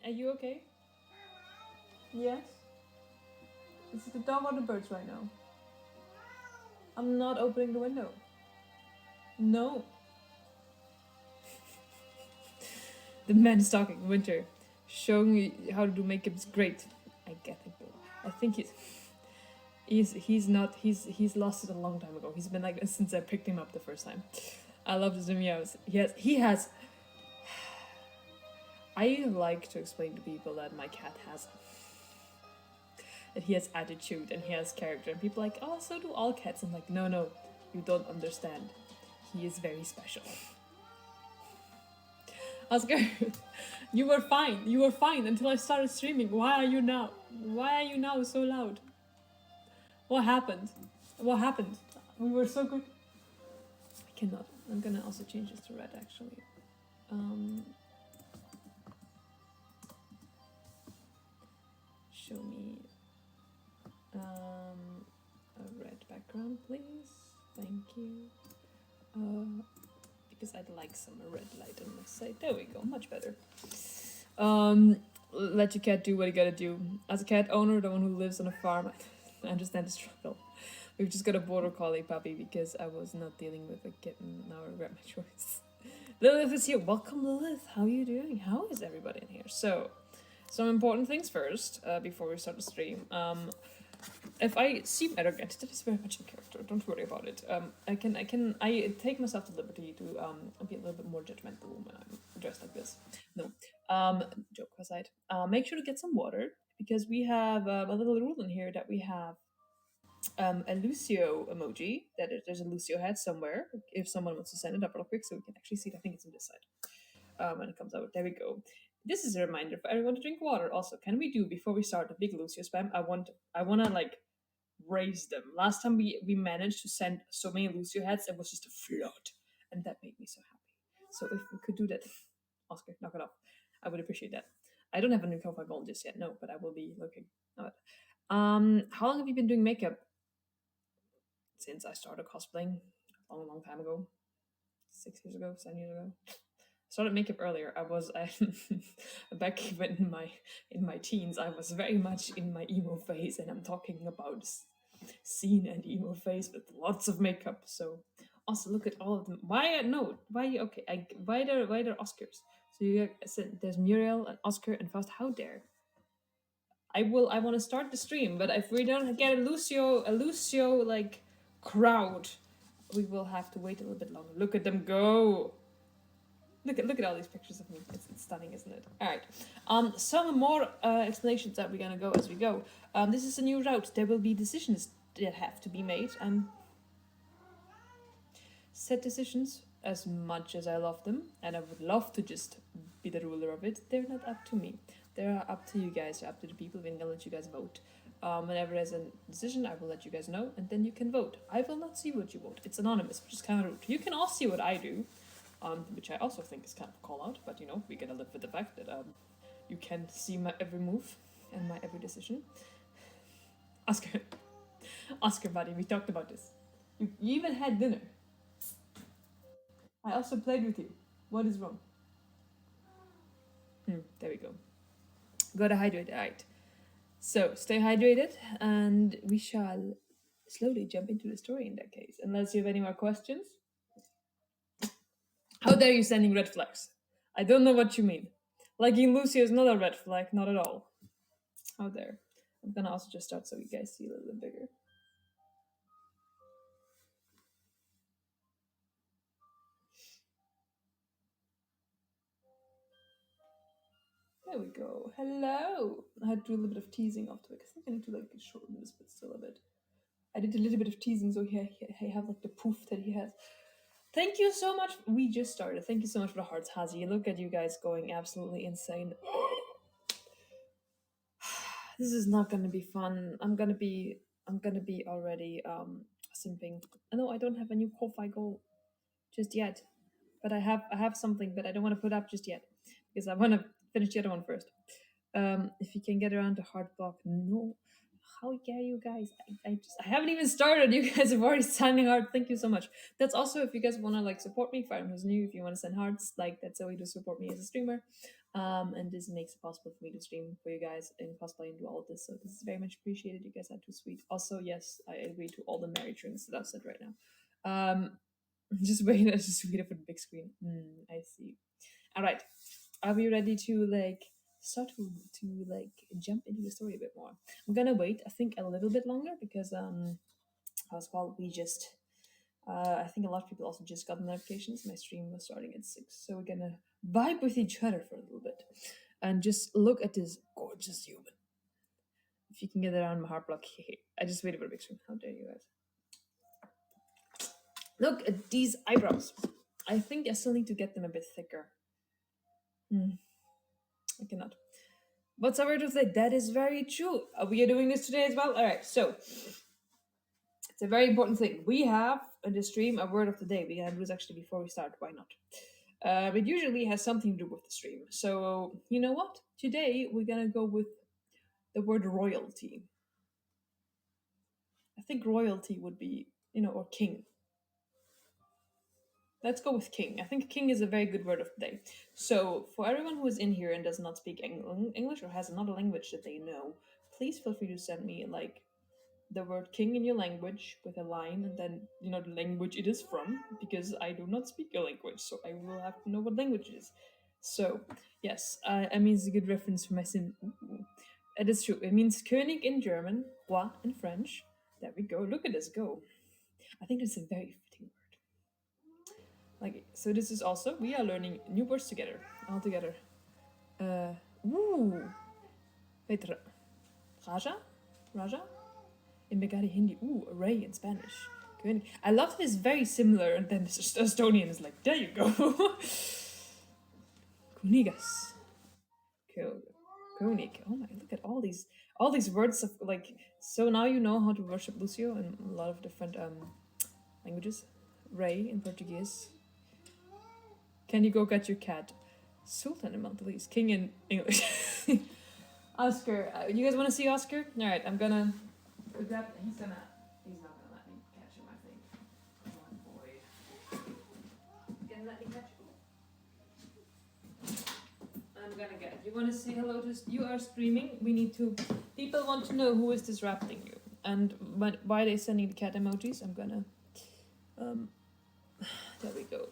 Are you okay? Yes? Is it the dog or the birds right now? I'm not opening the window. No. The man is talking. Winter. Showing me how to do makeup is great. I get it though. I think he's lost it a long time ago. He's been like this since I picked him up the first time. I love his meows. He has I like to explain to people that my cat has that he has attitude and he has character, and people are like, oh, so do all cats. I'm like, no, you don't understand. He is very special. Oscar, you were fine. You were fine until I started streaming. Why are you now? Why are you now so loud? What happened? What happened? We were so good. I cannot. I'm gonna also change this to red actually. Show me a red background, please. Thank you. Because I'd like some red light on my side. There we go, much better. Let your cat do what you gotta do. As a cat owner, the one who lives on a farm, I understand the struggle. We've just got a border collie puppy because I was not dealing with a kitten. Now I regret my choice. Lilith is here. Welcome, Lilith. How are you doing? How is everybody in here? So, some important things first before we start the stream. If I seem arrogant, that is very much in character. Don't worry about it. I take myself the liberty to be a little bit more judgmental when I'm dressed like this. No, joke aside. Make sure to get some water because we have a little rule in here that we have a Lucio emoji. There's a Lucio head somewhere. If someone wants to send it up real quick, so we can actually see it. I think it's on this side. When it comes out, there we go. This is a reminder for everyone to drink water. Also, can we do before we start the big Lucio spam? I wanna like raise them. Last time we managed to send so many Lucio heads, it was just a flood, and that made me so happy. So if we could do that, Oscar, knock it off. I would appreciate that. I don't have a new profile goal just yet, no, but I will be looking. How long have you been doing makeup? Since I started cosplaying a long time ago, 6 years ago, 7 years ago. I started makeup earlier. I back when in my teens, I was very much in my emo phase, and I'm talking about scene and emo phase with lots of makeup. So also look at all of them. Why there Oscars? So you said there's Muriel and Oscar and Faust. How dare? I want to start the stream, but if we don't get a Lucio like crowd, we will have to wait a little bit longer. Look at them go. Look at all these pictures of me. It's stunning, isn't it? All right. Some more explanations that we're gonna go as we go. This is a new route. There will be decisions that have to be made. Set decisions. As much as I love them, and I would love to just be the ruler of it, they're not up to me. They're up to you guys. They're up to the people. We're gonna let you guys vote. Whenever there's a decision, I will let you guys know, and then you can vote. I will not see what you vote. It's anonymous, which is kind of rude. You can all see what I do. Which I also think is kind of a call out, but we gotta live with the fact that you can see my every move and my every decision. Oscar, buddy, we talked about this. You even had dinner. I also played with you. What is wrong? There we go. Gotta hydrate, alright. So stay hydrated, and we shall slowly jump into the story in that case. Unless you have any more questions. How dare you sending red flags? I don't know what you mean. Liking Lucio is not a red flag, not at all. How dare. I'm gonna also just start so you guys see a little bit bigger. There we go. Hello! I had to do a little bit of teasing after it. I think I need to like shorten this bit still a bit. I did a little bit of teasing so he have like the poof that he has. Thank you so much. We just started. Thank you so much for the hearts, Hazi. Look at you guys going absolutely insane. This is not gonna be fun. I'm gonna be already simping. No, I don't have a new Ko-Fi goal just yet. But I have something, but I don't want to put up just yet because I want to finish the other one first. If you can get around the hard block, no. How dare you guys? I haven't even started. You guys have already signing hard. Thank you so much. That's also if you guys want to like support me. If I'm who's new, if you want to send hearts, like that's a way to support me as a streamer. And this makes it possible for me to stream for you guys and cosplay and do all of this. So this is very much appreciated. You guys are too sweet. Also, yes, I agree to all the marriage rings that I've said right now. Just wait, just wait for the big screen. I see. All right, are we ready to like start to like jump into the story a bit more? I'm gonna wait, I think, a little bit longer because as well we just I think a lot of people also just got notifications. My stream was starting at 6, so we're gonna vibe with each other for a little bit and just look at this gorgeous human. If you can get around my heart block, I just waited for a big screen. How dare you guys? Look at these eyebrows. I think I still need to get them a bit thicker. I cannot. What's our word of the day? That is very true. We are doing this today as well. All right, so it's a very important thing. We have in the stream a word of the day. We have this actually before we start. Why not? It usually has something to do with the stream. So you know what? Today we're gonna go with the word royalty. I think royalty would be, or king. Let's go with king. I think king is a very good word of the day. So for everyone who is in here and does not speak English or has another language that they know, please feel free to send me like the word king in your language with a line and then the language it is from, because I do not speak your language, so I will have to know what language it is. So yes, I mean, it's a good reference for my sim. Ooh. It is true. It means König in German, roi in French. There we go. Look at us go. I think that's a very fitting word. Like, so this is also, we are learning new words together, all together. Ooh. Wait, Raja? In Bengali Hindi, Ray in Spanish. Good. I love that it's very similar, and then this Estonian is like, there you go. Kunigas. Konig. Oh my, look at all these words of like. So now you know how to worship Lucio in a lot of different languages. Ray in Portuguese. Can you go get your cat? Sultan in Maltese. King in English. Oscar. You guys want to see Oscar? All right, I'm gonna. He's not gonna let me catch him, I think. Come on, boy. He's gonna let me catch him. I'm gonna get. You wanna say hello to you are streaming? We need to. People want to know who is disrupting you. And why are they sending the cat emojis? I'm gonna there we go.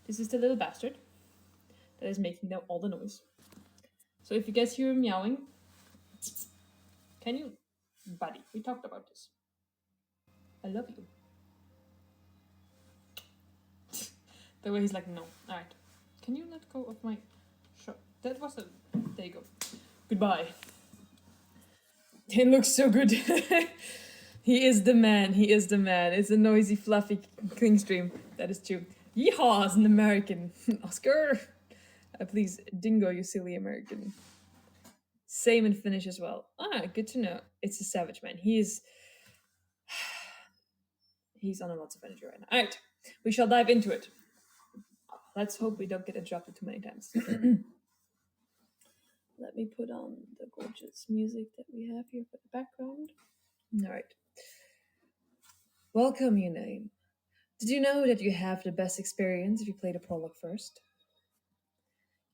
This is the little bastard that is making them all the noise. So if you guys hear him meowing, can you, buddy, we talked about this. I love you. The way he's like, no. Alright. Can you let go of my shot? That was a. There you go. Goodbye. It looks so good. He is the man. He is the man. It's a noisy, fluffy cling stream. That is true. Yeehaw is an American. Oscar. Please, dingo, you silly American. Same in Finnish as well. Good to know. It's a savage man. He's on a lots of energy right now. Alright, we shall dive into it. Let's hope we don't get interrupted too many times. Let me put on the gorgeous music that we have here for the background. Alright. Welcome, your name. Did you know that you have the best experience if you play the prologue first?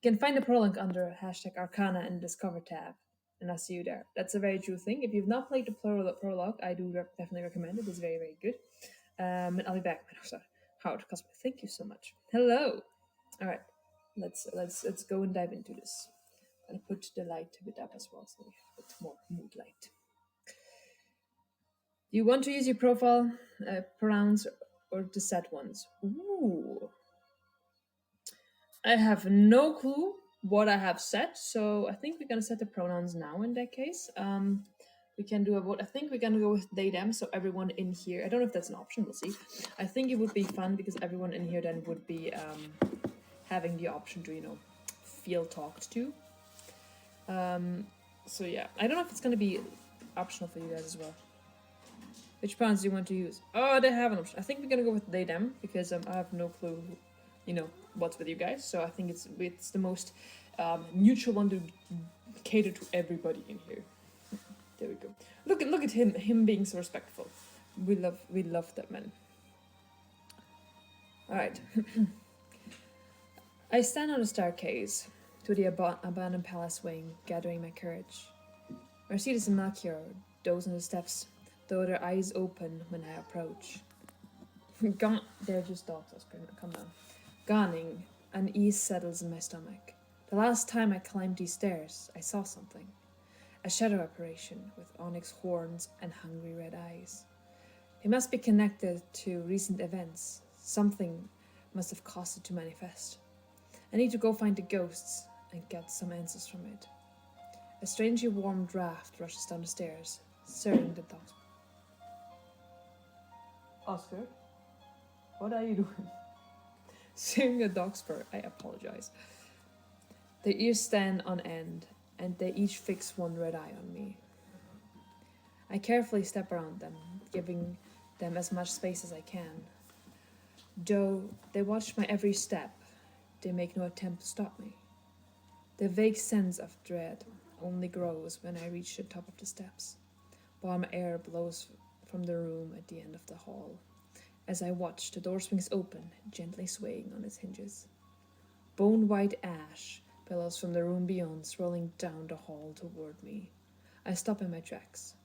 You can find the prologue under hashtag Arcana in the Discover tab, and I'll see you there. That's a very true thing. If you've not played the prologue, I do definitely recommend it. It's very, very good. And I'll be back. Howard Cosplay, thank you so much. Hello. All right, let's go and dive into this. I'll put the light a bit up as well, so we have a bit more mood light. Do you want to use your profile pronouns or the set ones? Ooh. I have no clue what I have set, so I think we're gonna set the pronouns now in that case. We can do a vote. I think we're gonna go with they, them, so everyone in here. I don't know if that's an option, we'll see. I think it would be fun because everyone in here then would be having the option to, feel talked to. So yeah, I don't know if it's gonna be optional for you guys as well. Which pronouns do you want to use? Oh, they have an option. I think we're gonna go with they, them, because I have no clue, what's with you guys. So I think it's the most neutral one to cater to everybody in here. There we go. Look at him being so respectful. We love that man. All right. I stand on a staircase. to the abandoned palace wing, gathering my courage. Mercedes and Melchior doze on the steps, though their eyes open when I approach. They're just dogs, Oscar. Come down. Gawning, an ease settles in my stomach. The last time I climbed these stairs, I saw something. A shadow apparition with onyx horns and hungry red eyes. It must be connected to recent events. Something must have caused it to manifest. I need to go find the ghosts and get some answers from it. A strangely warm draft rushes down the stairs, stirring the dogs. Oscar, what are you doing? Stirring a dog's fur. I apologize. Their ears stand on end, and they each fix one red eye on me. I carefully step around them, giving them as much space as I can. Though they watch my every step, they make no attempt to stop me. The vague sense of dread only grows when I reach the top of the steps. Warm air blows from the room at the end of the hall. As I watch, the door swings open, gently swaying on its hinges. Bone-white ash billows from the room beyond, swirling down the hall toward me. I stop in my tracks,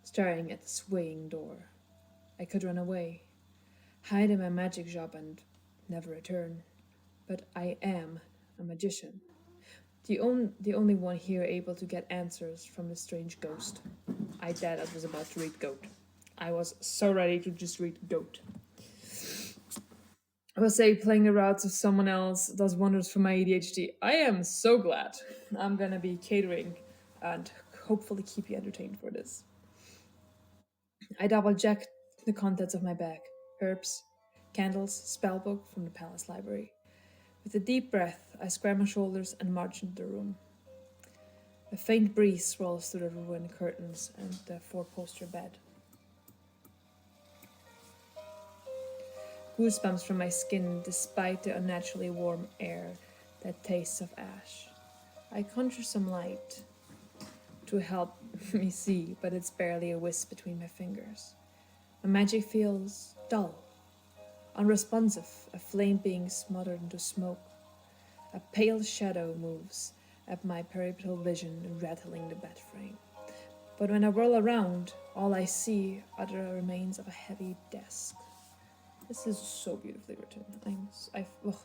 staring at the swaying door. I could run away, hide in my magic job and never return. But I am a magician. The only one here able to get answers from the strange ghost. I thought I was about to read goat. I was so ready to just read goat. I will say playing the routes of someone else does wonders for my ADHD. I am so glad I'm gonna be catering and hopefully keep you entertained for this. I double check the contents of my bag: herbs, candles, spellbook from the palace library. With a deep breath, I square my shoulders and march into the room. A faint breeze swirls through the ruined curtains and the four-poster bed. Goosebumps from my skin despite the unnaturally warm air that tastes of ash. I conjure some light to help me see, but it's barely a wisp between my fingers. My magic feels dull, unresponsive, a flame being smothered into smoke. A pale shadow moves at my peripheral vision, rattling the bed frame. But when I whirl around, all I see are the remains of a heavy desk. This is so beautifully written.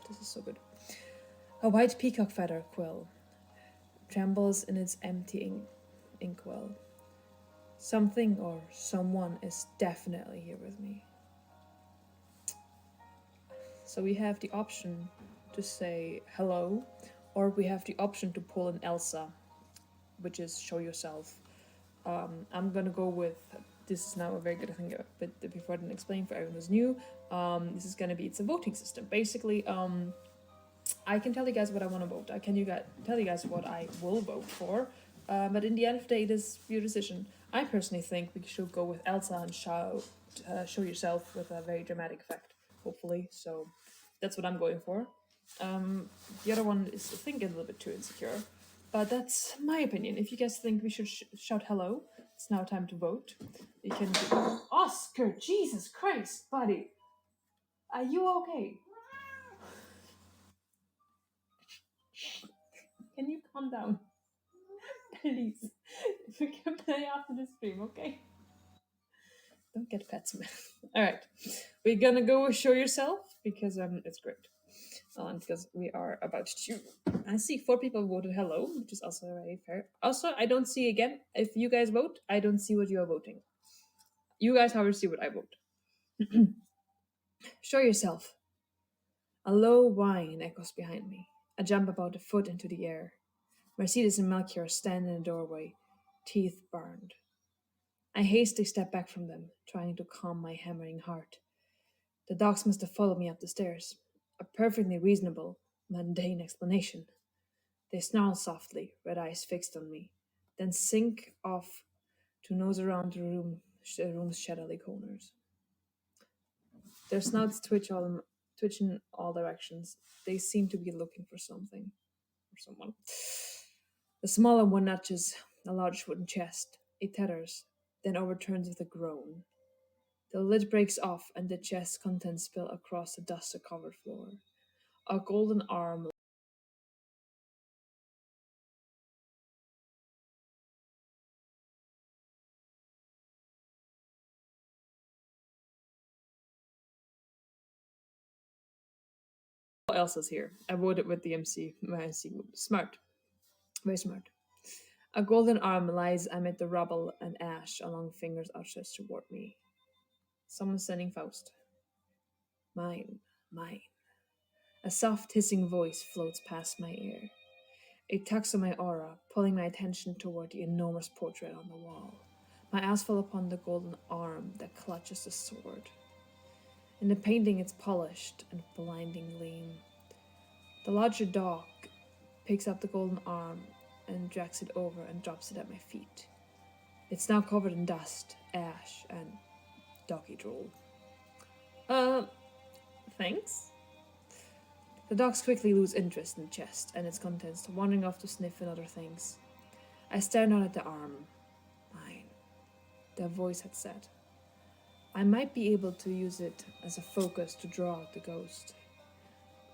This is so good. A white peacock feather quill trembles in its empty inkwell. Something or someone is definitely here with me. So we have the option to say hello, or we have the option to pull an Elsa, which is show yourself. I'm gonna go with this is now a very good thing, but before I didn't explain for everyone who's new, this is gonna be it's a voting system. Basically, I can tell you guys what I want to vote. I can tell you guys what I will vote for. But in the end of the day, it is your decision. I personally think we should go with Elsa and show yourself with a very dramatic effect, hopefully. So that's what I'm going for. The other one is, I think, a little bit too insecure. But that's my opinion. If you guys think we should shout hello, it's now time to vote. You can do... Oscar, Jesus Christ, buddy. Are you okay? Can you calm down? Please. We can play after the stream, okay? Don't get pets, man. Alright. We're gonna go show yourself because it's great. Because we are about to I see 4 people voted hello, which is also very fair. Also, I don't see again, if you guys vote, I don't see what you are voting. You guys, however, see what I vote. Show yourself. A low whine echoes behind me. I jump about a foot into the air. Mercedes and Melchior stand in the doorway, teeth burned. I hastily step back from them, trying to calm my hammering heart. The dogs must have followed me up the stairs. A perfectly reasonable, mundane explanation. They snarl softly, red eyes fixed on me, then sink off to nose around the room's shadowy corners. Their snouts twitch in all directions. They seem to be looking for something or someone. The smaller one nudges a large wooden chest. It tethers, then overturns with a groan. The lid breaks off and the chest's contents spill across the dust-covered floor. A golden arm what else is here? I voted with the MC. My MC smart, very smart. A golden arm lies amid the rubble and ash, along fingers outstretched toward me. Someone sending Faust. Mine, mine. A soft hissing voice floats past my ear. It tugs on my aura, pulling my attention toward the enormous portrait on the wall. My eyes fall upon the golden arm that clutches the sword. In the painting, it's polished and blinding gleam. The larger dog picks up the golden arm and drags it over and drops it at my feet. It's now covered in dust, ash, and doggy drool. Uh, thanks? The dogs quickly lose interest in the chest and its contents, wandering off to sniff and other things. I stare down at the arm. Mine. The voice had said. I might be able to use it as a focus to draw out the ghost.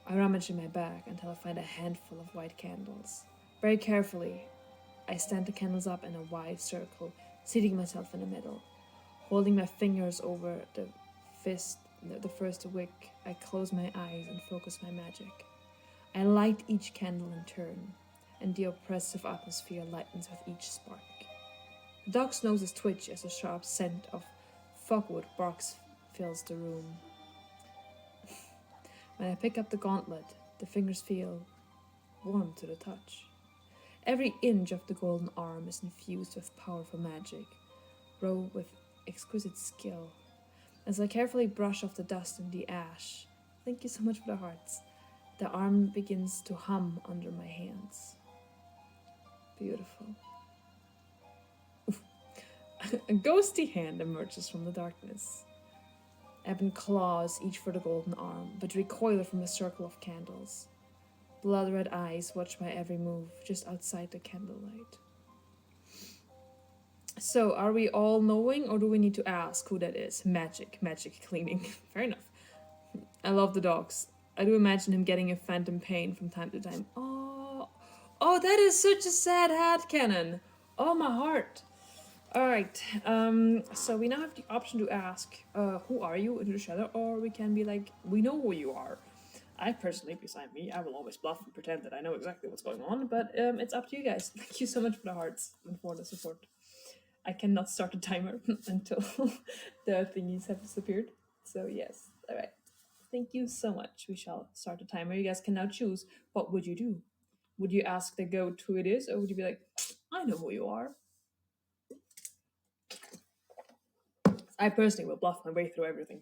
I rummage in my bag until I find a handful of white candles. Very carefully, I stand the candles up in a wide circle, seating myself in the middle. Holding my fingers over the first wick, I close my eyes and focus my magic. I light each candle in turn, and the oppressive atmosphere lightens with each spark. The dog's noses twitch as a sharp scent of fogwood barks fills the room. When I pick up the gauntlet, the fingers feel warm to the touch. Every inch of the golden arm is infused with powerful magic, wrought with exquisite skill. As I carefully brush off the dust and the ash, thank you so much for the hearts, the arm begins to hum under my hands. Beautiful. A ghosty hand emerges from the darkness. Ebon claws, each for the golden arm, but recoil from the circle of candles. Blood-red eyes watch my every move, just outside the candlelight. So, are we all knowing, or do we need to ask who that is? Magic cleaning. Fair enough. I love the dogs. I do imagine him getting a phantom pain from time to time. Oh, that is such a sad hat cannon. Oh, my heart. All right. So we now have the option to ask, who are you into the shadow, or we can be like, we know who you are. I personally, beside me, I will always bluff and pretend that I know exactly what's going on, but it's up to you guys. Thank you so much for the hearts and for the support. I cannot start a timer until the thingies have disappeared. So yes, all right. Thank you so much. We shall start the timer. You guys can now choose. What would you do? Would you ask the goat who it is, or would you be like, I know who you are? I personally will bluff my way through everything.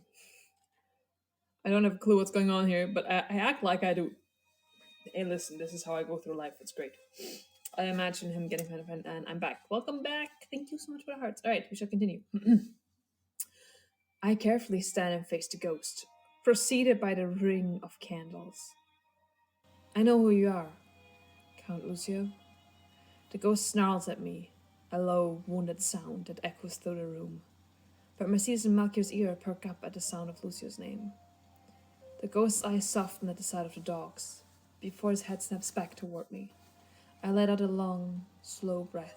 I don't have a clue what's going on here, but I act like I do. Hey, listen, this is how I go through life. It's great. I imagine him getting kind of, and I'm back. Welcome back. Thank you so much for the hearts. All right, we shall continue. I carefully stand and face the ghost, preceded by the ring of candles. I know who you are, Count Lucio. The ghost snarls at me, a low, wounded sound that echoes through the room. But Mercedes and Melchior's ear perk up at the sound of Lucio's name. The ghost's eyes soften at the sight of the dogs, before his head snaps back toward me. I let out a long, slow breath.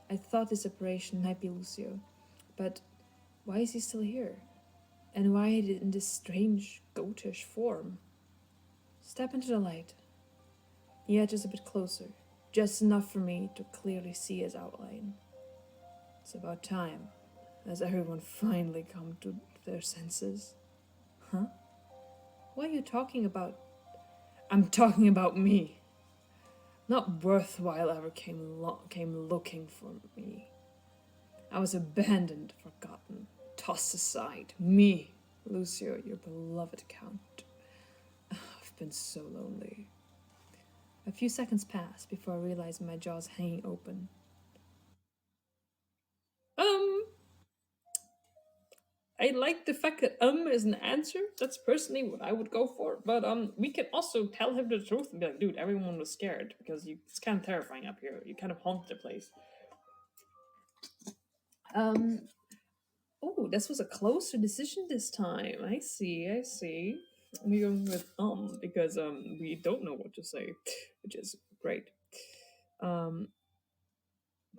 I thought this apparition might be Lucio, but why is he still here? And why in this strange, goatish form? Step into the light. He edges a bit closer, just enough for me to clearly see his outline. It's about time. Has everyone finally come to their senses? Huh? What are you talking about? I'm talking about me. Not worthwhile ever came looking for me. I was abandoned, forgotten, tossed aside. Me, Lucio, your beloved count. I've been so lonely. A few seconds pass before I realize my jaw's hanging open. I like the fact that is an answer. That's personally what I would go for. But we can also tell him the truth and be like, dude, everyone was scared because it's kind of terrifying up here. You kind of haunt the place. Oh, this was a closer decision this time. I see. We're going with because we don't know what to say, which is great.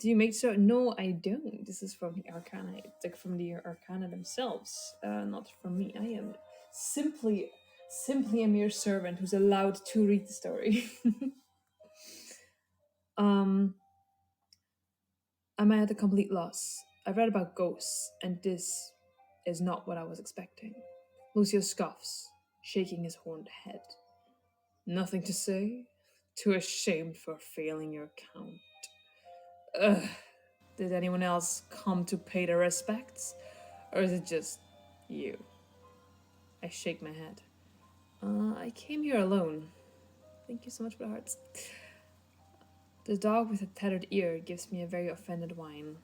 Do you make sure? No, I don't. This is from the Arcana. It's like from the Arcana themselves, not from me. I am simply Simply a mere servant who's allowed to read the story. um, I'm at a complete loss. I've read about ghosts, and this is not what I was expecting. Lucio scoffs, shaking his horned head. Nothing to say? Too ashamed for failing your count. Ugh. Did anyone else come to pay their respects? Or is it just you? I shake my head. I came here alone. Thank you so much for the hearts. The dog with a tethered ear gives me a very offended whine.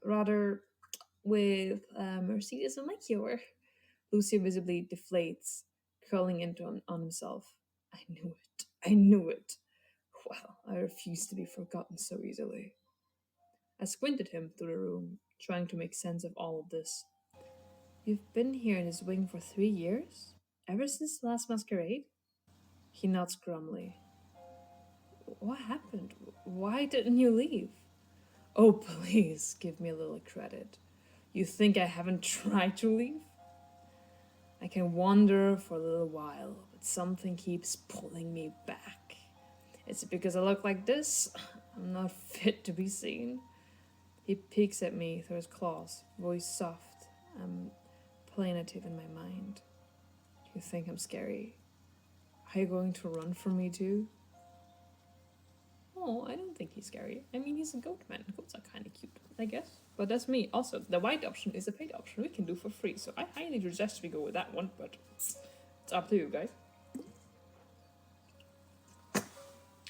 Rather, with Mercedes and my cure. Lucio visibly deflates, curling into on himself. I knew it. I knew it. Well, I refuse to be forgotten so easily. I squinted him through the room, trying to make sense of all of this. You've been here in his wing for 3 years? Ever since the last masquerade? He nods grumly. What happened? Why didn't you leave? Oh, please, give me a little credit. You think I haven't tried to leave? I can wander for a little while, but something keeps pulling me back. Is it because I look like this? I'm not fit to be seen. He peeks at me through his claws, voice soft and plaintive in my mind. You think I'm scary? Are you going to run from me too? Oh, I don't think he's scary. I mean, he's a goat man. Goats are kind of cute, I guess. But that's me. Also, the white option is a paid option we can do for free, so I highly suggest we go with that one, but it's up to you guys.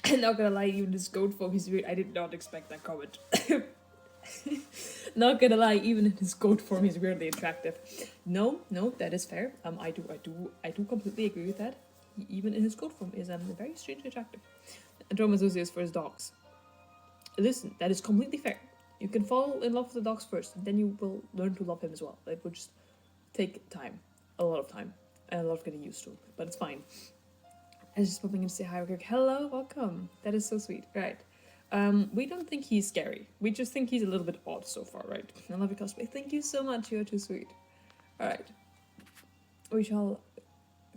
I'm not gonna lie, even this goat form is weird. I did not expect that comment. Not gonna lie, even in his goat form, he's weirdly attractive. No, that is fair. I do completely agree with that. He, even in his goat form, is very strangely attractive. Androma's is for his dogs. Listen, that is completely fair. You can fall in love with the dogs first, and then you will learn to love him as well. It will just take time, a lot of time, and a lot of getting used to. But it's fine. I was just popping in to say hi. We're like, hello, welcome. That is so sweet. Right. We don't think he's scary. We just think he's a little bit odd so far, right? I love your cosplay. Thank you so much. You're too sweet. All right. We shall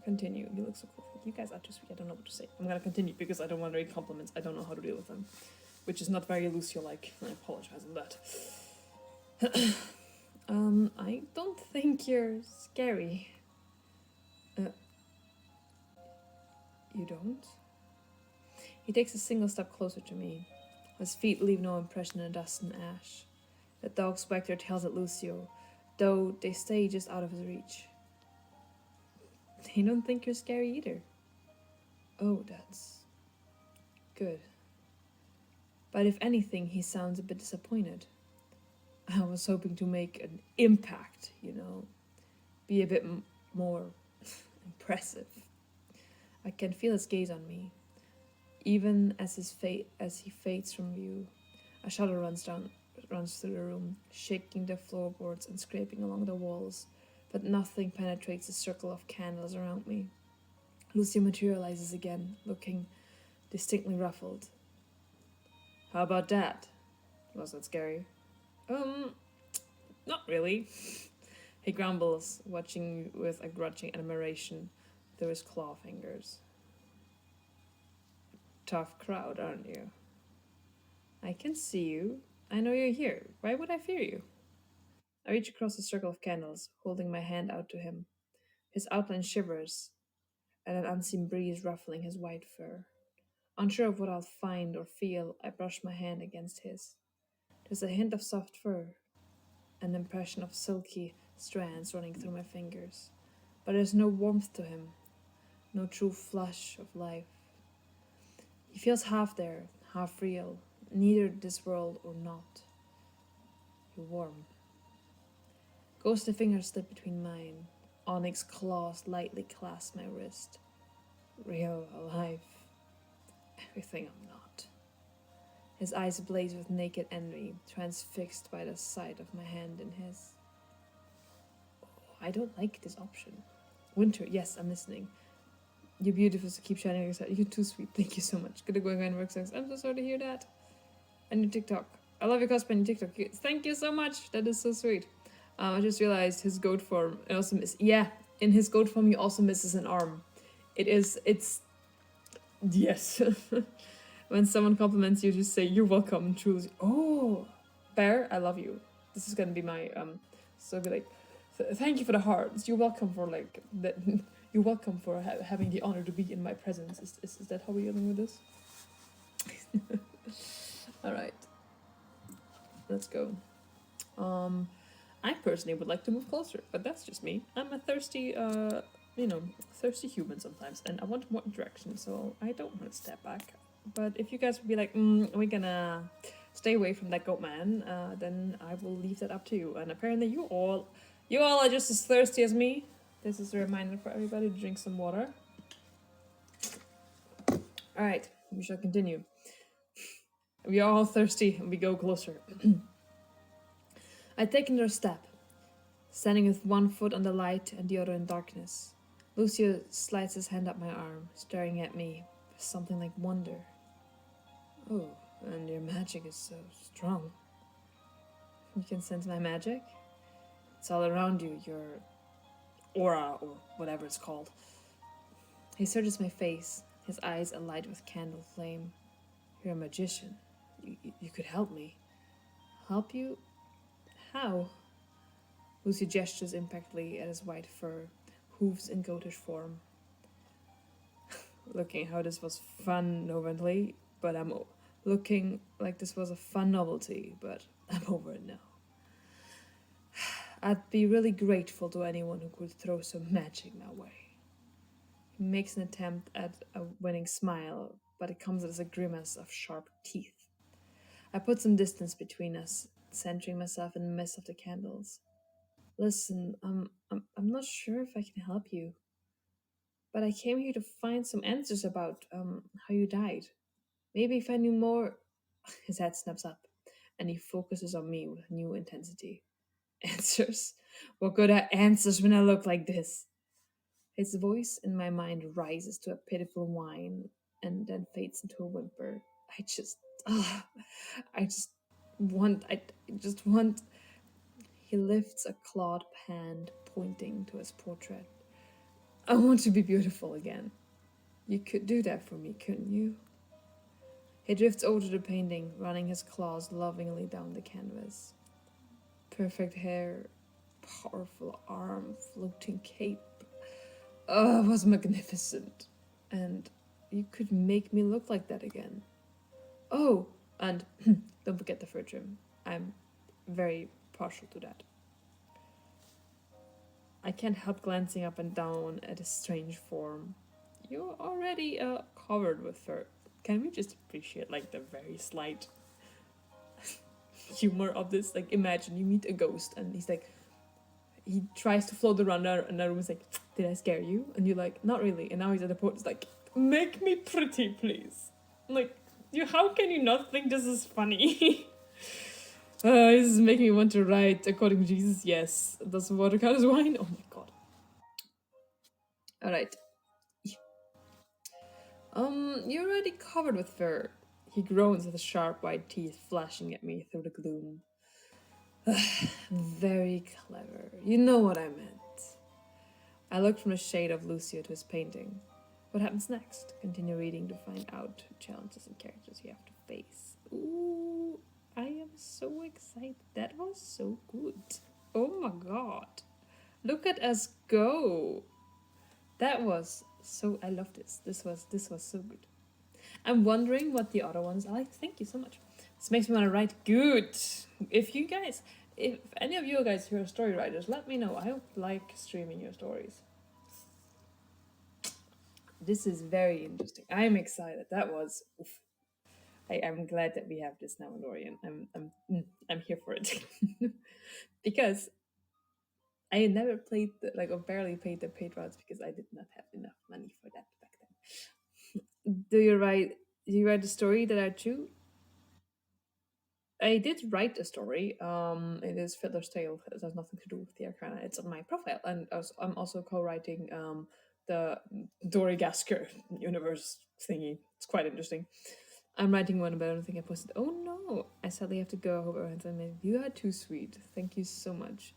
continue. You look so cool. You guys are too sweet. I don't know what to say. I'm gonna continue because I don't want to read compliments. I don't know how to deal with them, which is not very Lucio-like. I apologize on that. I don't think you're scary. You don't? He takes a single step closer to me. His feet leave no impression in the dust and ash. The dogs wag their tails at Lucio, though they stay just out of his reach. They don't think you're scary either. Oh, that's good. But if anything, he sounds a bit disappointed. I was hoping to make an impact, be a bit more impressive. I can feel his gaze on me. Even as he fades from view, a shudder runs through the room, shaking the floorboards and scraping along the walls, but nothing penetrates the circle of candles around me. Lucio materializes again, looking distinctly ruffled. How about that? Was that scary? Not really. He grumbles, watching with a grudging admiration through his claw fingers. Tough crowd, aren't you? I can see you. I know you're here. Why would I fear you? I reach across the circle of candles, holding my hand out to him. His outline shivers, and an unseen breeze ruffling his white fur. Unsure of what I'll find or feel, I brush my hand against his. There's a hint of soft fur, an impression of silky strands running through my fingers. But there's no warmth to him, no true flush of life. He feels half there, half real, neither this world or not. You're warm. Ghostly fingers slip between mine. Onyx claws lightly clasp my wrist. Real, alive. Everything I'm not. His eyes blaze with naked envy, transfixed by the sight of my hand in his. Oh, I don't like this option. Winter, yes, I'm listening. You're beautiful, so keep shining your side. You're too sweet. Thank you so much. Good going on work sex. I'm so sorry to hear that. And your TikTok. I love your cosplay and your TikTok. Thank you so much. That is so sweet. I just realized his goat form also is In his goat form, he also misses an arm. It's yes. When someone compliments you, just say you're welcome. Truly, oh, bear, I love you. This is gonna be my So be like, thank you for the hearts. You're welcome for like that. You're welcome for having the honor to be in my presence. Is that how we're dealing with this? All right, let's go. Um, I personally would like to move closer, but that's just me. I'm a thirsty, thirsty human sometimes, and I want more interaction, so I don't want to step back. But if you guys would be like, we're gonna stay away from that goat man, then I will leave that up to you. And apparently, you all are just as thirsty as me. This is a reminder for everybody to drink some water. All right, we shall continue. We are all thirsty, and we go closer. I take another step, standing with one foot on the light and the other in darkness. Lucio slides his hand up my arm, staring at me with something like wonder. Oh, and your magic is so strong. You can sense my magic? It's all around you, your aura, or whatever it's called. He searches my face, his eyes alight with candle flame. You're a magician. You could help me. Help you? How? Lucy gestures impactfully at his white fur, hooves in goatish form. Looking how this was fun novelty, but I'm looking like this was a fun novelty, but I'm over it now. I'd be really grateful to anyone who could throw some magic my way. He makes an attempt at a winning smile, but it comes as a grimace of sharp teeth. I put some distance between us, centering myself in the mist of the candles. Listen, I'm not sure if I can help you, but I came here to find some answers about how you died. Maybe if I knew more. His head snaps up, and he focuses on me with new intensity. Answers? What good are answers when I look like this? His voice in my mind rises to a pitiful whine and then fades into a whimper. I just, ah, I just I just want. He lifts a clawed hand, pointing to his portrait. I want to be beautiful again. You could do that for me, couldn't you? He drifts over to the painting, running his claws lovingly down the canvas. Perfect hair, powerful arm, floating cape. Oh, it was magnificent. And you could make me look like that again. Oh, and don't forget the fur trim. I'm very partial to that. I can't help glancing up and down at his strange form. You're already covered with fur. Can we just appreciate like the very slight humor of this? Like, imagine you meet a ghost and he's like, he tries to float around there, and the room is like, did I scare you? And you're like, not really. And now he's at the point, it's like, make me pretty, please. Like, how can you not think this is funny? This is making me want to write, according to Jesus, yes. Does water count as wine? Oh my god. Alright. You're already covered with fur. He groans with his sharp white teeth flashing at me through the gloom. Very clever. You know what I meant. I look from the shade of Lucio to his painting. What happens next? Continue reading to find out challenges and characters you have to face. Ooh, I am so excited. That was so good. Oh my god. Look at us go. That was so, I love this. This was so good. I'm wondering what the other ones are like. Thank you so much. This makes me want to write good. If any of you guys who are story writers, let me know. I like streaming your stories. This is very interesting. I'm excited. That was. Oof. I'm glad that we have this now in Dorian. I'm here for it because I never played or barely played the paid routes because I did not have enough money for that back then. Do you write a story that are true? I did write a story. It is Fiddler's Tale. It has nothing to do with the Arcana. It's on my profile, and I'm also co-writing the Dory Gasker universe thingy. It's quite interesting. I'm writing one, but I don't think I posted. Oh no! I sadly have to go. I hope everyone's amazing. You are too sweet. Thank you so much.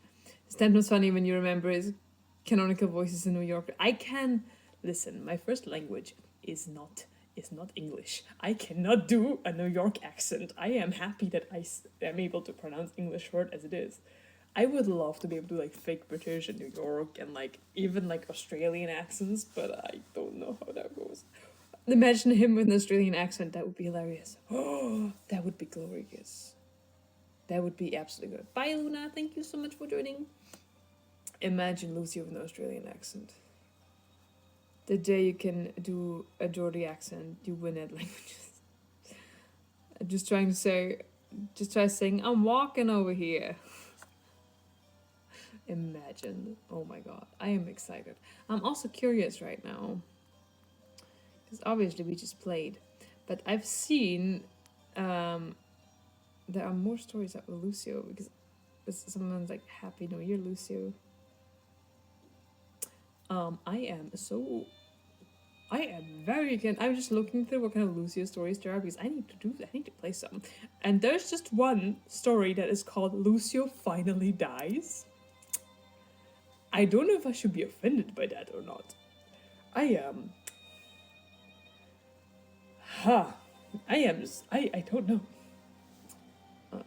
Stan was funny when you remember his canonical voices in New York. I can listen. My first language is not English. I cannot do a New York accent. I am happy that I am able to pronounce English word as it is. I would love to be able to like fake British and New York and like even like Australian accents, but I don't know how that goes. Imagine him with an Australian accent. That would be hilarious. Oh, that would be glorious. That would be absolutely good. Bye, Luna. Thank you so much for joining. Imagine Lucio with an Australian accent. The day you can do a Geordie accent, you win at languages. Just trying to say, just try saying, I'm walking over here. Imagine. Oh my god. I am excited. I'm also curious right now. Because obviously we just played. But I've seen there are more stories up with Lucio because someone's like, Happy New Year, Lucio. I am very again. I'm just looking through what kind of Lucio stories there are because I need to play some. And there's just one story that is called Lucio Finally Dies. I don't know if I should be offended by that or not. I am. I don't know.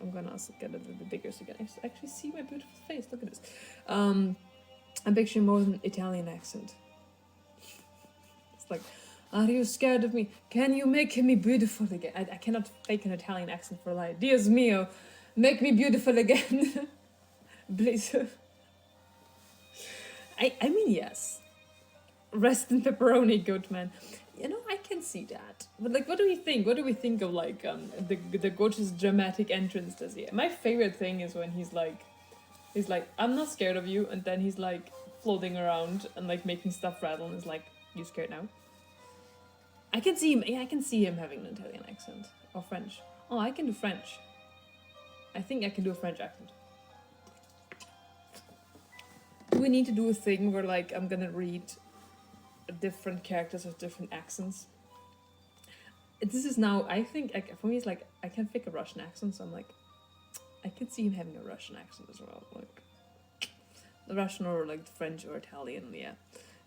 I'm gonna also get a little bit bigger so you can actually see my beautiful face. Look at this. I'm picturing more than Italian accent. It's like, are you scared of me? Can you make me beautiful again? I cannot fake an Italian accent for life. Dios mio, make me beautiful again. Please. I mean, yes. Rest in pepperoni, goat man. You know, I can see that. But like, what do we think? What do we think of like the gorgeous dramatic entrance this year? My favorite thing is when he's like, I'm not scared of you, and then he's like floating around and like making stuff rattle, and is like, you scared now? I can see him. Yeah, I can see him having an Italian accent or French. Oh, I can do French. I think I can do a French accent. Do we need to do a thing where like I'm gonna read different characters with different accents? This is now, I think, for me, it's like I can fake a Russian accent, so I'm like, I could see him having a Russian accent as well, like the Russian or like French or Italian. Yeah,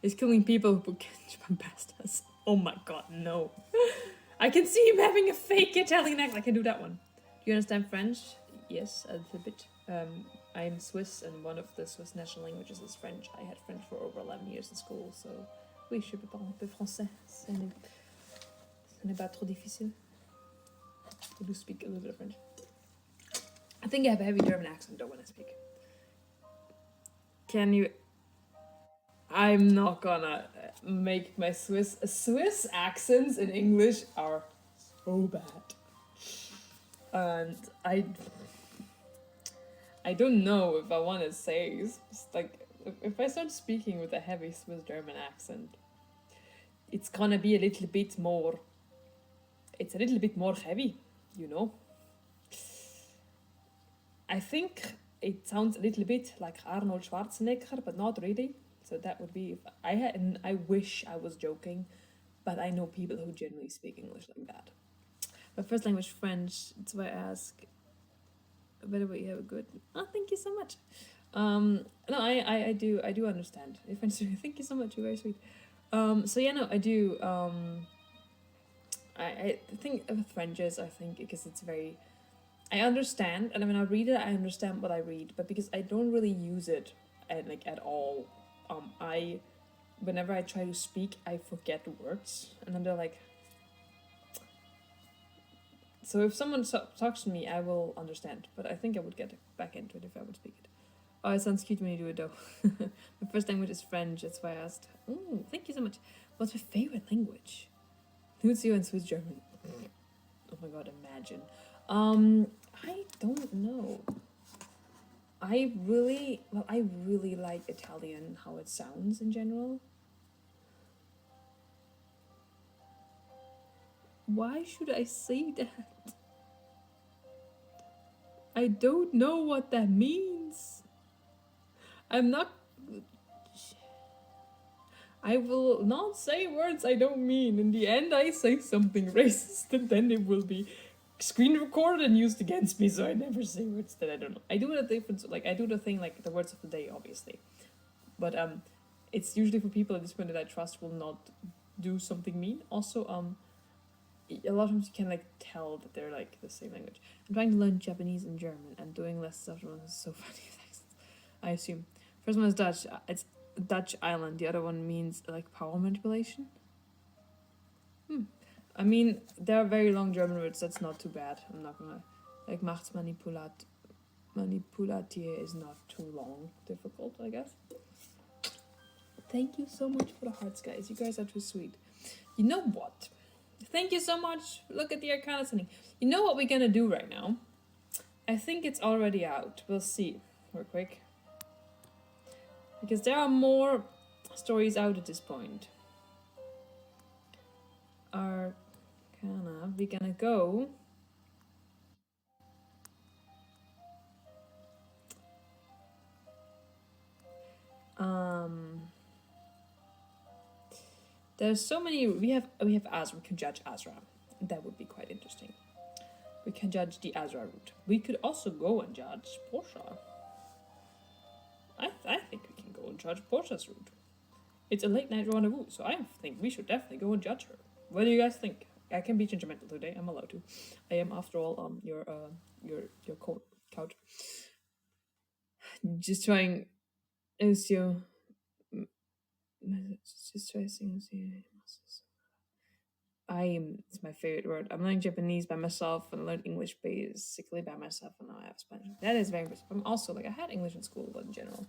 he's killing people who put ketchup past us. Oh my god, no! I can see him having a fake Italian accent. I can do that one. Do you understand French? Yes, a little bit. I'm Swiss, and one of the Swiss national languages is French. I had French for over 11 years in school, so oui, je peux parler un peu français. Ce n'est pas trop difficile. I do speak a little bit of French. I think I have a heavy German accent though when I speak. Can you? I'm not gonna make my Swiss accents in English are so bad, and I don't know if I want to say it's like if I start speaking with a heavy Swiss German accent, it's gonna be a little bit more. It's a little bit more heavy, you know. I think it sounds a little bit like Arnold Schwarzenegger, but not really. So that would be if I had. And I wish I was joking, but I know people who genuinely speak English like that. My first language French. That's why I ask. By the way, you have a good. Oh, thank you so much. No, I do understand. Thank you so much. You're very sweet. So yeah, no, I do. I think with French I think because it's very. I understand, and when I read it, I understand what I read, but because I don't really use it at all, whenever I try to speak, I forget words, and then they're like. So if someone talks to me, I will understand, but I think I would get back into it if I would speak it. Oh, it sounds cute when you do it though. My first language is French, that's why I asked. Oh, thank you so much. What's my favorite language? Lucio and Swiss German. Oh my god, imagine. I don't know. I really like Italian, how it sounds in general. Why should I say that? I don't know what that means. I'm not. I will not say words I don't mean. In the end, I say something racist, and then it will be screen recorded and used against me. So I never say words that I don't know. I do the difference, like I do the thing like the words of the day, obviously. But it's usually for people at this point that I trust will not do something mean. Also, a lot of times you can like tell that they're like the same language. I'm trying to learn Japanese and German and doing less stuff. It's so funny. I assume first one is Dutch. It's Dutch island. The other one means like power manipulation. I mean, there are very long German words. That's not too bad. I'm not gonna like manipulatier is not too long. Difficult, I guess. Thank you so much for the hearts, guys. You guys are too sweet. You know what? Thank you so much. Look at the Arcana sending. You know what we're gonna do right now? I think it's already out. We'll see. Real quick. Because there are more stories out at this point. Arcana. We're gonna go. There's so many. We have Azra. We can judge Azra. That would be quite interesting. We can judge the Azra route. We could also go and judge Portia. I think we can go and judge Portia's route. It's a late night rendezvous, so I think we should definitely go and judge her. What do you guys think? I can be judgmental today. I'm allowed to. I am, after all, your couch. Just trying. Lucio. Just trying to it's my favorite word. I'm learning Japanese by myself and I learned English basically by myself and now I have Spanish. That is very impressive. I'm also like I had English in school, but in general.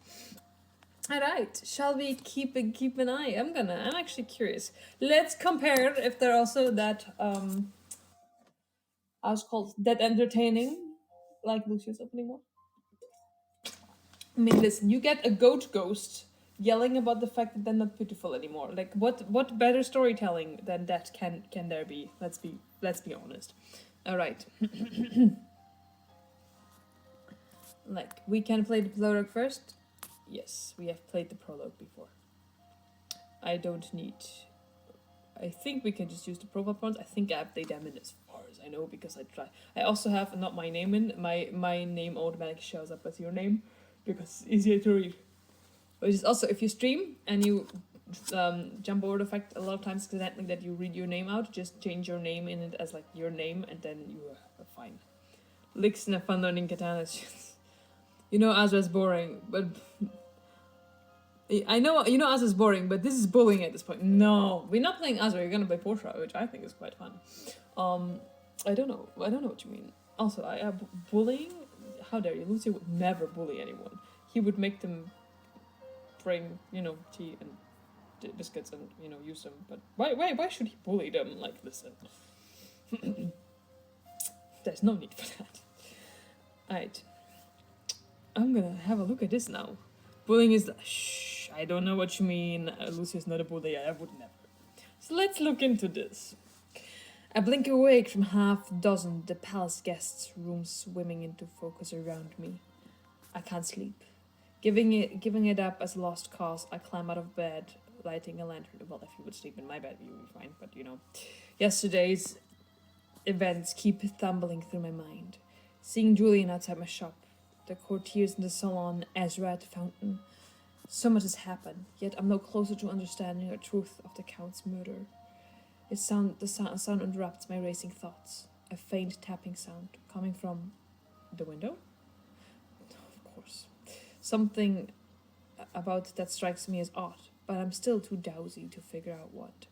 Alright, shall we keep an eye? I'm actually curious. Let's compare if they're also that I was called that entertaining like Lucio's opening one. I mean listen, you get a goat ghost yelling about the fact that they're not beautiful anymore. Like what better storytelling than that can there be? Let's be honest. All right. Like we can play the prologue first. Yes, we have played the prologue before. I don't need. I think we can just use the profile pawns. I think I update them in as far as I know because I try. I also have not my name in my name automatically shows up as your name because it's easier to read. Which is also if you stream and you jump over the fact a lot of times accidentally that you read your name out, just change your name in it as like your name and then you are fine. Licks and fun learning katana. You know Azra's boring, but I know you know Azra's boring, but this is bullying at this point. No, we're not playing Azra. You're gonna play Portia, which I think is quite fun. I don't know what you mean. Also, bullying. How dare you? Lucio would never bully anyone. He would make them bring tea and biscuits and use them. But why should he bully them? Like listen, there's no need for that. Alright, I'm gonna have a look at this now. Bullying is shh. I don't know what you mean. Lucio's not a bully. I would never. So let's look into this. I blink awake from half dozen the palace guests' rooms swimming into focus around me. I can't sleep. Giving it up as a lost cause, I climb out of bed, lighting a lantern. Well, if you would sleep in my bed, you would be fine. But yesterday's events keep tumbling through my mind. Seeing Julian outside my shop, the courtiers in the salon, Ezra at the fountain. So much has happened, yet I'm no closer to understanding the truth of the Count's murder. The sound interrupts my racing thoughts. A faint tapping sound coming from the window? Of course. Something about that strikes me as odd, but I'm still too drowsy to figure out what.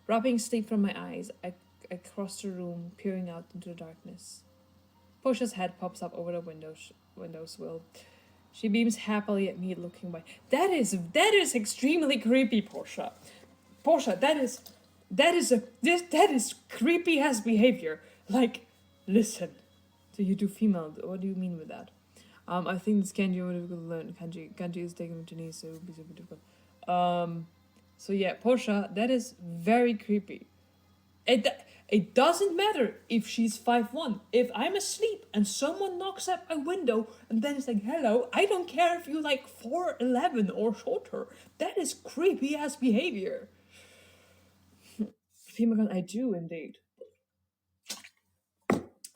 Rubbing sleep from my eyes, I cross the room, peering out into the darkness. Portia's head pops up over the windowsill. She beams happily at me, looking by. That is extremely creepy, Portia. Portia, that is creepy ass behavior. Like, listen. So you do female. What do you mean with that? I think this kanji would difficult to learn. Kanji is taken with Japanese, so it would be super difficult. So yeah, Portia, that is very creepy. It doesn't matter if she's 5'1". If I'm asleep and someone knocks at my window and then it's like, hello, I don't care if you like 4'11" or shorter. That is creepy ass behavior. Female, I do indeed.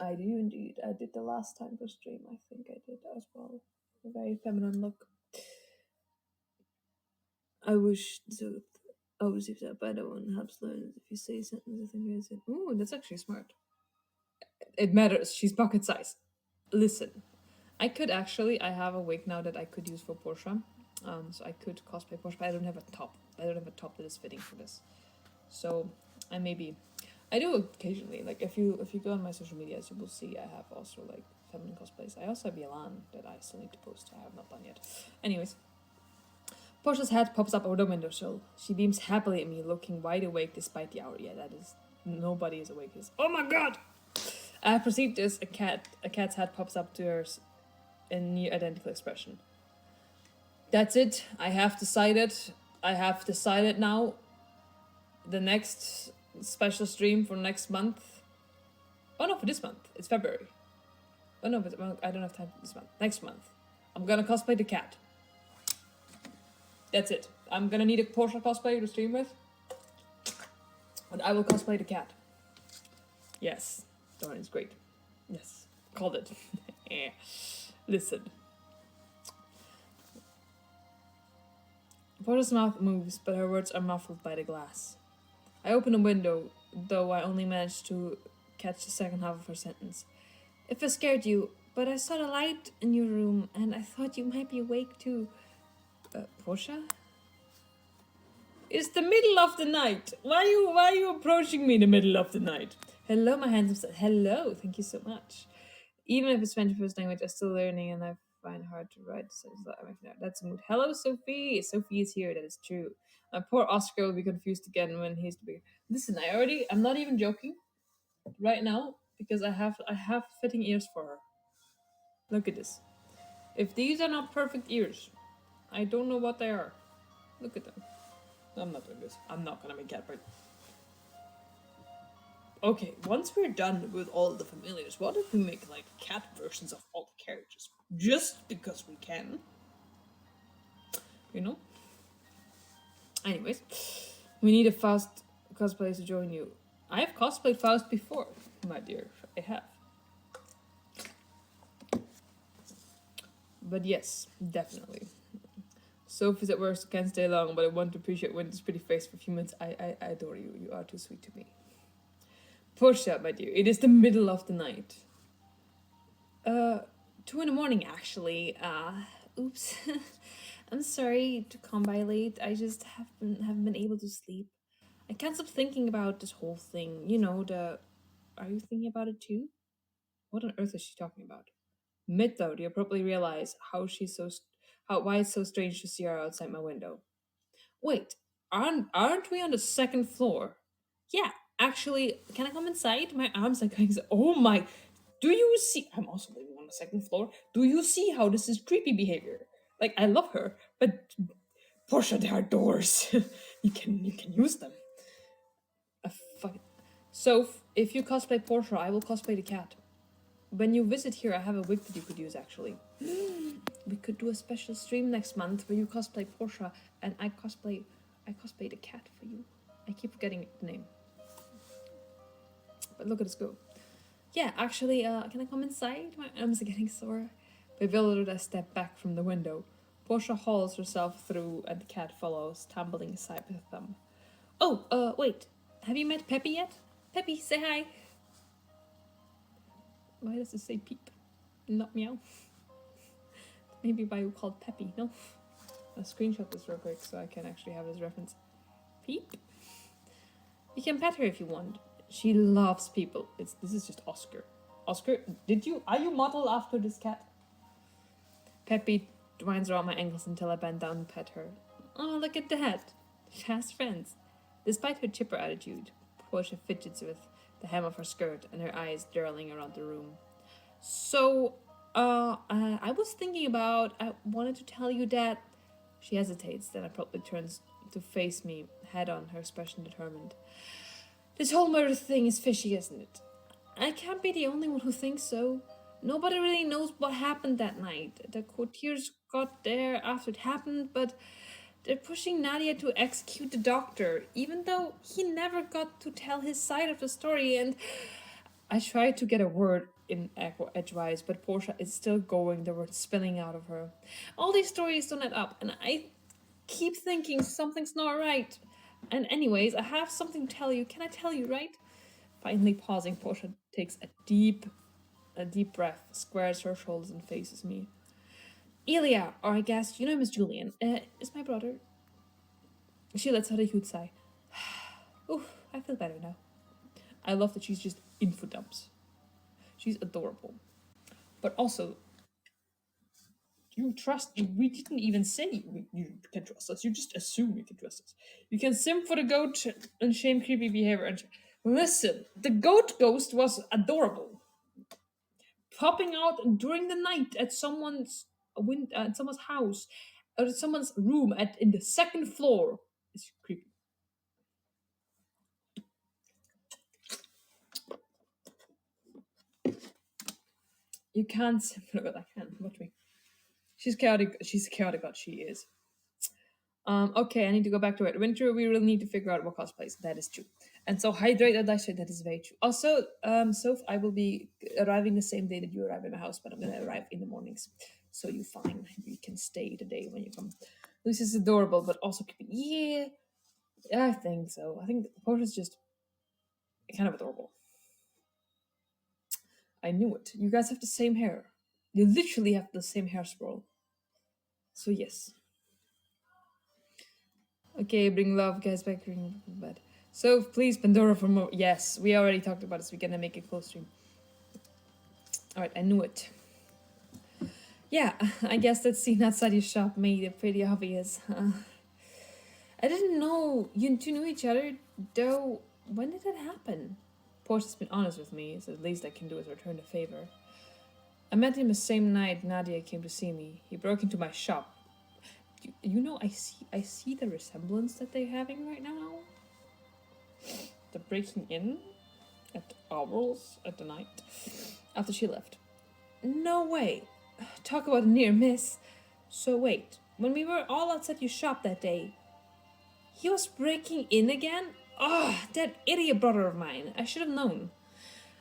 I do indeed. I did the last time for stream. I think I did as well. A very feminine look. I wish so. I would receive that, but I don't want to help learn if you say a sentence. I think I said, ooh, that's actually smart. It matters. She's pocket size. Listen, I could actually. I have a wig now that I could use for Portia. So I could cosplay Portia, but I don't have a top. I don't have a top that is fitting for this. So I maybe I do occasionally. Like if you go on my social medias, you will see I have also like feminine cosplays. I also have Yalan that I still need to post. I have not done yet. Anyways, Portia's head pops up over the windowsill. She beams happily at me, looking wide awake despite the hour. Yeah, that is nobody is awake. Is oh my god! I perceived as a cat. A cat's head pops up to hers in near identical expression. That's it. I have decided. I have decided now. The next special stream for next month. Oh no, for this month. It's February. Oh no, but I don't have time for this month. Next month. I'm gonna cosplay the cat. That's it. I'm gonna need a Portia cosplay to stream with. And I will cosplay the cat. Yes. Darn, it's great. Yes. Called it. Listen. Portia's mouth moves, but her words are muffled by the glass. I open a window, though I only managed to catch the second half of her sentence. If I scared you, but I saw the light in your room, and I thought you might be awake too. Portia? It's the middle of the night. Why are you approaching me in the middle of the night? Hello, my handsome son. Hello, thank you so much. Even if it's French first language, I'm still learning, and I find it hard to write. So that's a mood. Hello, Sophie. Sophie is here. That is true. My poor Oscar will be confused again when he's the big. Listen, I'm not even joking right now because I have fitting ears for her. Look at this. If these are not perfect ears, I don't know what they are. Look at them. I'm not doing this. I'm not gonna make cat bird. Okay, once we're done with all the familiars, what if we make like cat versions of all the characters? Just because we can. You know? Anyways, we need a Faust cosplayer to join you. I have cosplayed Faust before, my dear. I have. But yes, definitely. Sophie's at worst, can't stay long, but I want to appreciate Wendy's pretty face for a few minutes. I adore you. You are too sweet to me. Portia, my dear, it is the middle of the night. 2 in the morning, actually. Oops. I'm sorry to come by late. I just haven't been able to sleep. I can't stop thinking about this whole thing. You know, Are you thinking about it too? What on earth is she talking about? Mid though, do you probably realize why it's so strange to see her outside my window? Wait, aren't we on the second floor? Yeah, actually, can I come inside? My arms are going. Oh my! Do you see? I'm also living on the second floor. Do you see how this is creepy behavior? Like I love her, but Portia, there are doors. you can use them. Fuck. So if you cosplay Portia, I will cosplay the cat. When you visit here, I have a wig that you could use actually. We could do a special stream next month where you cosplay Portia and I cosplay the cat for you. I keep forgetting the name. But look at us go. Yeah, actually, can I come inside? My arms are getting sore. Bewildered, I step back from the window. Portia hauls herself through and the cat follows, tumbling aside with a thumb. Oh, wait. Have you met Peppy yet? Peppy, say hi. Why does it say peep? Not meow. Maybe why you called Peppy, no? I'll screenshot this real quick so I can actually have this reference. Peep. You can pet her if you want. She loves people. This is just Oscar. Oscar, are you modeled after this cat? Peppy winds around my ankles until I bend down and pet her. Oh, look at that. She has friends. Despite her chipper attitude, Portia fidgets with the hem of her skirt and her eyes darling around the room. So, I was thinking about, I wanted to tell you that... She hesitates, then abruptly turns to face me, head on, her expression determined. This whole murder thing is fishy, isn't it? I can't be the only one who thinks so. Nobody really knows what happened that night. The courtiers got there after it happened, but they're pushing Nadia to execute the doctor, even though he never got to tell his side of the story, and I tried to get a word in edgewise, but Portia is still going, the words spilling out of her. All these stories don't add up, and keep thinking something's not right. And anyways, I have something to tell you. Can I tell you, right? Finally pausing, Portia takes a deep breath, squares her shoulders and faces me. Elia, or I guess you know Miss Julian, is my brother. She lets out a huge sigh. Oof, I feel better now. I love that she's just info dumps. She's adorable. But also, we didn't even say you can trust us. You just assume you can trust us. You can sim for the goat and shame creepy behavior. And listen, the goat ghost was adorable. Popping out during the night at someone's house, or at someone's room in the second floor is creepy. You can't sim for the goat. I can. Watch me. She's chaotic. She's chaotic. God, she is. Okay, I need to go back to it. Winter, we really need to figure out what cosplays. That is true. And so hydrate and dice, that is very true. Also, Soph, I will be arriving the same day that you arrive in my house, but I'm gonna arrive in the mornings. So you fine. You can stay today when you come. Lucy's adorable, but also yeah, I think so. I think Portia's just kind of adorable. I knew it. You guys have the same hair. You literally have the same hair sprawl. So yes. Okay, bring love, guys back, bring bed. So please, Pandora for more. Yes, we already talked about this. We're gonna make a close stream. Alright, I knew it. Yeah, I guess that scene outside your shop made it pretty obvious. I didn't know you two knew each other, though. When did that happen? Portia's been honest with me, so the least I can do is return the favor. I met him the same night Nadia came to see me. He broke into my shop. You know, I see the resemblance that they're having right now. The breaking in at hours at the night after she left. No way. Talk about a near miss. So wait, when we were all outside your shop that day, he was breaking in again? Oh, that idiot brother of mine. I should have known.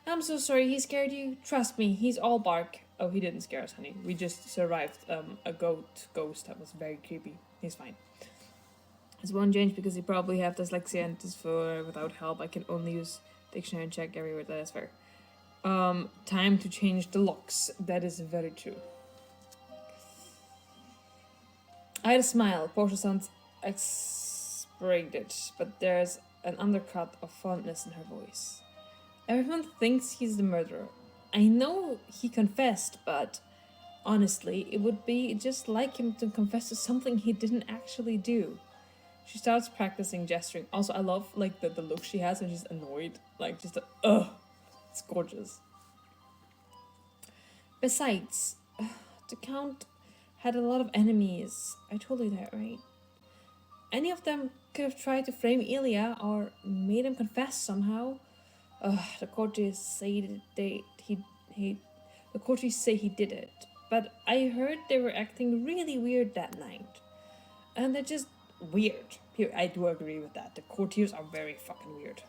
I'm so sorry he scared you. Trust me, he's all bark. Oh, he didn't scare us, honey. We just survived a ghost that was very creepy. He's fine. It's one change because he probably have dyslexia and for without help I can only use dictionary and check every word. That is fair. Time to change the locks. That is very true. I had a smile. Portia sounds exasperated, but there's an undercut of fondness in her voice. Everyone thinks he's the murderer. I know he confessed, but honestly, it would be just like him to confess to something he didn't actually do. She starts practicing gesturing. Also, I love like the look she has when she's annoyed. Like just it's gorgeous. Besides, the Count had a lot of enemies. I told you that, right? Any of them could have tried to frame Ilya or made him confess somehow. The courtiers say the courtiers say he did it, but I heard they were acting really weird that night, and they're just weird. Here, I do agree with that. The courtiers are very fucking weird.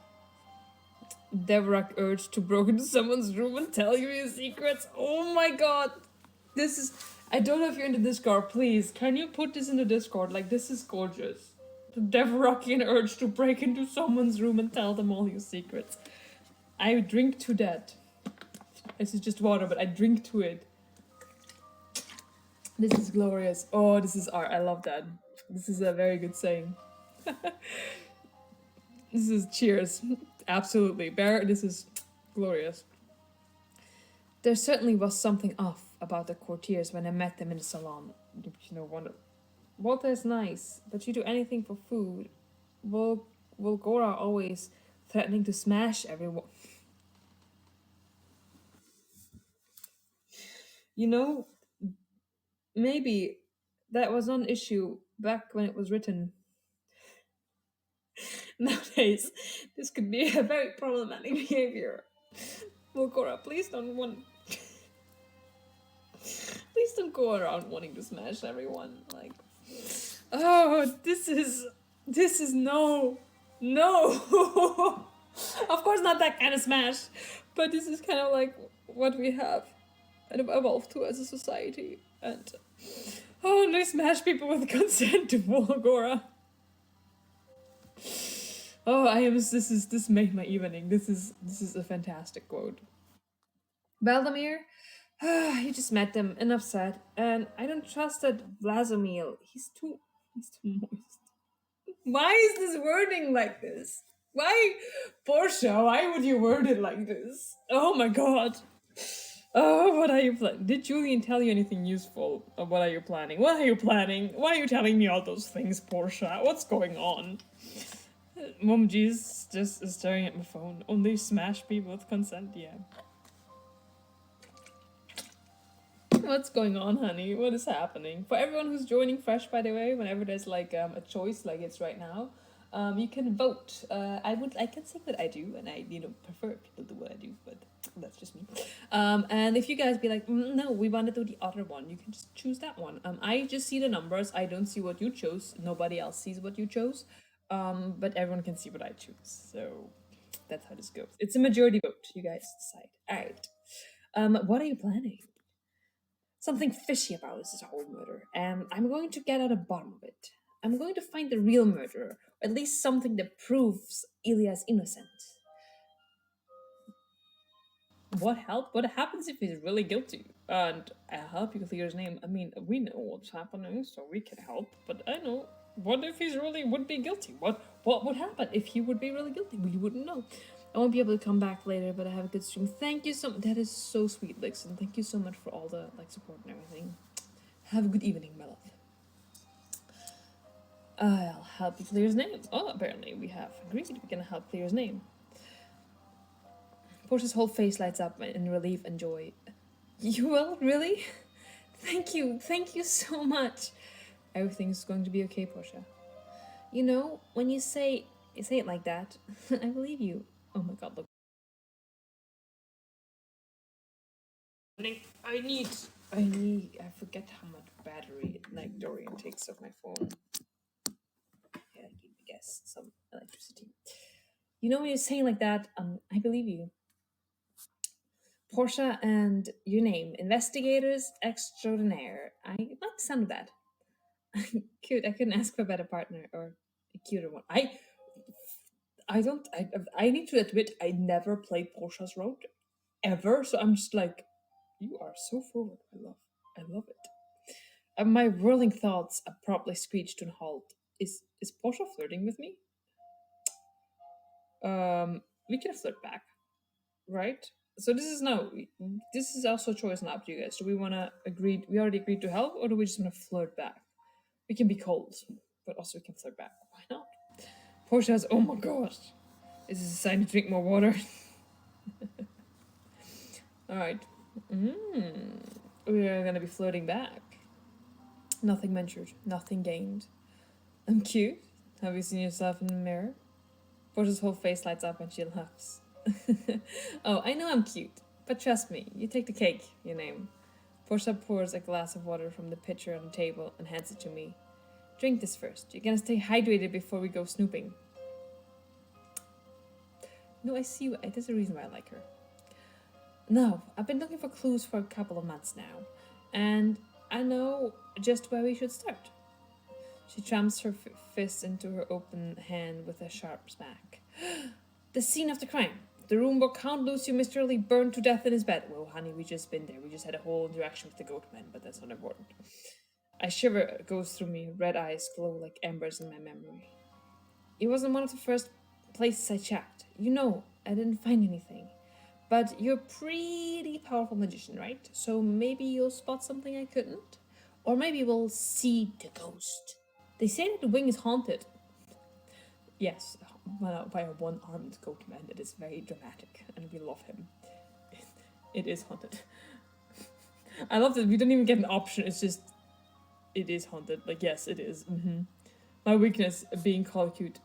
Devorak urged to break into someone's room and tell you his secrets. Oh my god, this is. I don't know if you're in the Discord. Please, can you put this in the Discord? Like, this is gorgeous. The Devorakian urge to break into someone's room and tell them all your secrets. I drink to that. This is just water, but I drink to it. This is glorious. Oh, this is art. I love that. This is a very good saying. This is cheers. Absolutely. Bear, this is glorious. There certainly was something off about the courtiers when I met them in the salon. No wonder. Walter is nice, but she'd do anything for food. Volgora always threatening to smash everyone. You know, maybe that was not an issue back when it was written. Nowadays, this could be a very problematic behavior. Volgora, please don't go around wanting to smash everyone. Like, oh, this is no. Of course, not that kind of smash, but this is kind of like what we have evolved to as a society. And Oh, and they smash people with consent to Volgora. Oh, I am. This made my evening. This is a fantastic quote. Valdemir, you just met them. Enough said. And I don't trust that Vladimir. He's too moist. Why is this wording like this? Why, Portia? Why would you word it like this? Oh my god. Oh, what are you planning? Did Julian tell you anything useful? Or what are you planning? What are you planning? Why are you telling me all those things, Portia? What's going on? Mom G's just staring at my phone. Only smash people with consent, yeah. What's going on, honey? What is happening? For everyone who's joining fresh, by the way, whenever there's like a choice, like it's right now, you can vote. I can say what I do, and I prefer people do what I do, but that's just me. And if you guys be like, no, we want to do the other one, you can just choose that one. I just see the numbers. I don't see what you chose. Nobody else sees what you chose. But everyone can see what I choose. So that's how this goes. It's a majority vote. You guys decide. All right. What are you planning? Something fishy about this whole murder, and I'm going to get at the bottom of it. I'm going to find the real murderer, or at least something that proves Ilya's innocent. What help? What happens if he's really guilty? And I'll help you clear his name. I mean, we know what's happening, so we can help. But I know. What if he's really would be guilty? What would happen if he would be really guilty? We wouldn't know. I won't be able to come back later, but I have a good stream. Thank you so much. That is so sweet, Lixon. Thank you so much for all the support and everything. Have a good evening, my love. I'll help you clear his name. Oh, apparently we have agreed we can help clear his name. Portia's whole face lights up in relief and joy. You will? Really? Thank you so much. Everything's going to be okay, Portia. You know, when you say it like that, I believe you. Oh my god, look. I forget how much battery like Dorian takes off my phone. Yeah, give me a guess. Some electricity. You know when you're saying like that, I believe you. Portia and your name, investigators extraordinaire. I like the sound of that. Cute. I couldn't ask for a better partner or a cuter one. I don't. I need to admit I never played Portia's Road ever. So I'm just like, you are so forward. I love it. And my whirling thoughts abruptly screeched to a halt. Is Portia flirting with me? We can flirt back, right? So this is also a choice now up to you guys. Do we want to agree? We already agreed to help, or do we just want to flirt back? We can be cold, but also we can flirt back. Why not? Portia has. Oh my gosh, is this a sign to drink more water? All right. We are gonna be flirting back. Nothing ventured, nothing gained. I'm cute. Have you seen yourself in the mirror? Portia's whole face lights up and she laughs. Oh, I know I'm cute, but trust me, you take the cake, your name. Portia pours a glass of water from the pitcher on the table and hands it to me. Drink this first. You're gonna stay hydrated before we go snooping. No, I see. There's a reason why I like her. No, I've been looking for clues for a couple of months now, and I know just where we should start. She trams her fist into her open hand with a sharp smack. The scene of the crime. The room where Count Lucio mysteriously burned to death in his bed. Well, honey, we just been there. We just had a whole interaction with the goat man, but that's not important. A shiver goes through me. Red eyes glow like embers in my memory. It wasn't one of the first places I checked. You know, I didn't find anything. But you're a pretty powerful magician, right? So maybe you'll spot something I couldn't? Or maybe we'll see the ghost. They say that the wing is haunted. Yes, by a one-armed goat man. It is very dramatic, and we love him. It is haunted. I love that we don't even get an option. It's just, it is haunted. Like, yes, it is. My weakness, being called cute.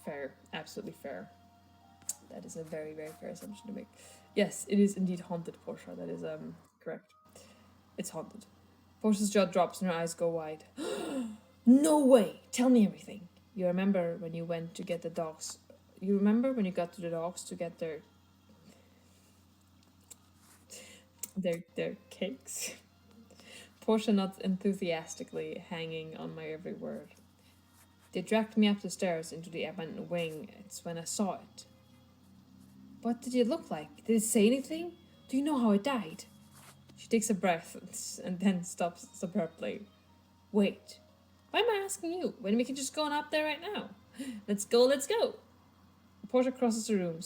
Fair. Absolutely fair. That is a very, very fair assumption to make. Yes, it is indeed haunted, Portia. That is correct. It's haunted. Portia's jaw drops and her eyes go wide. No way! Tell me everything. You remember when you went to get the dogs? You remember when you got to the dogs to get their cakes? Portia nods enthusiastically, hanging on my every word. They dragged me up the stairs into the abandoned wing. It's when I saw it. What did it look like? Did it say anything? Do you know how it died? She takes a breath and then stops abruptly. Wait, why am I asking you when we can just go on up there right now? Let's go, let's go. Portia crosses the room,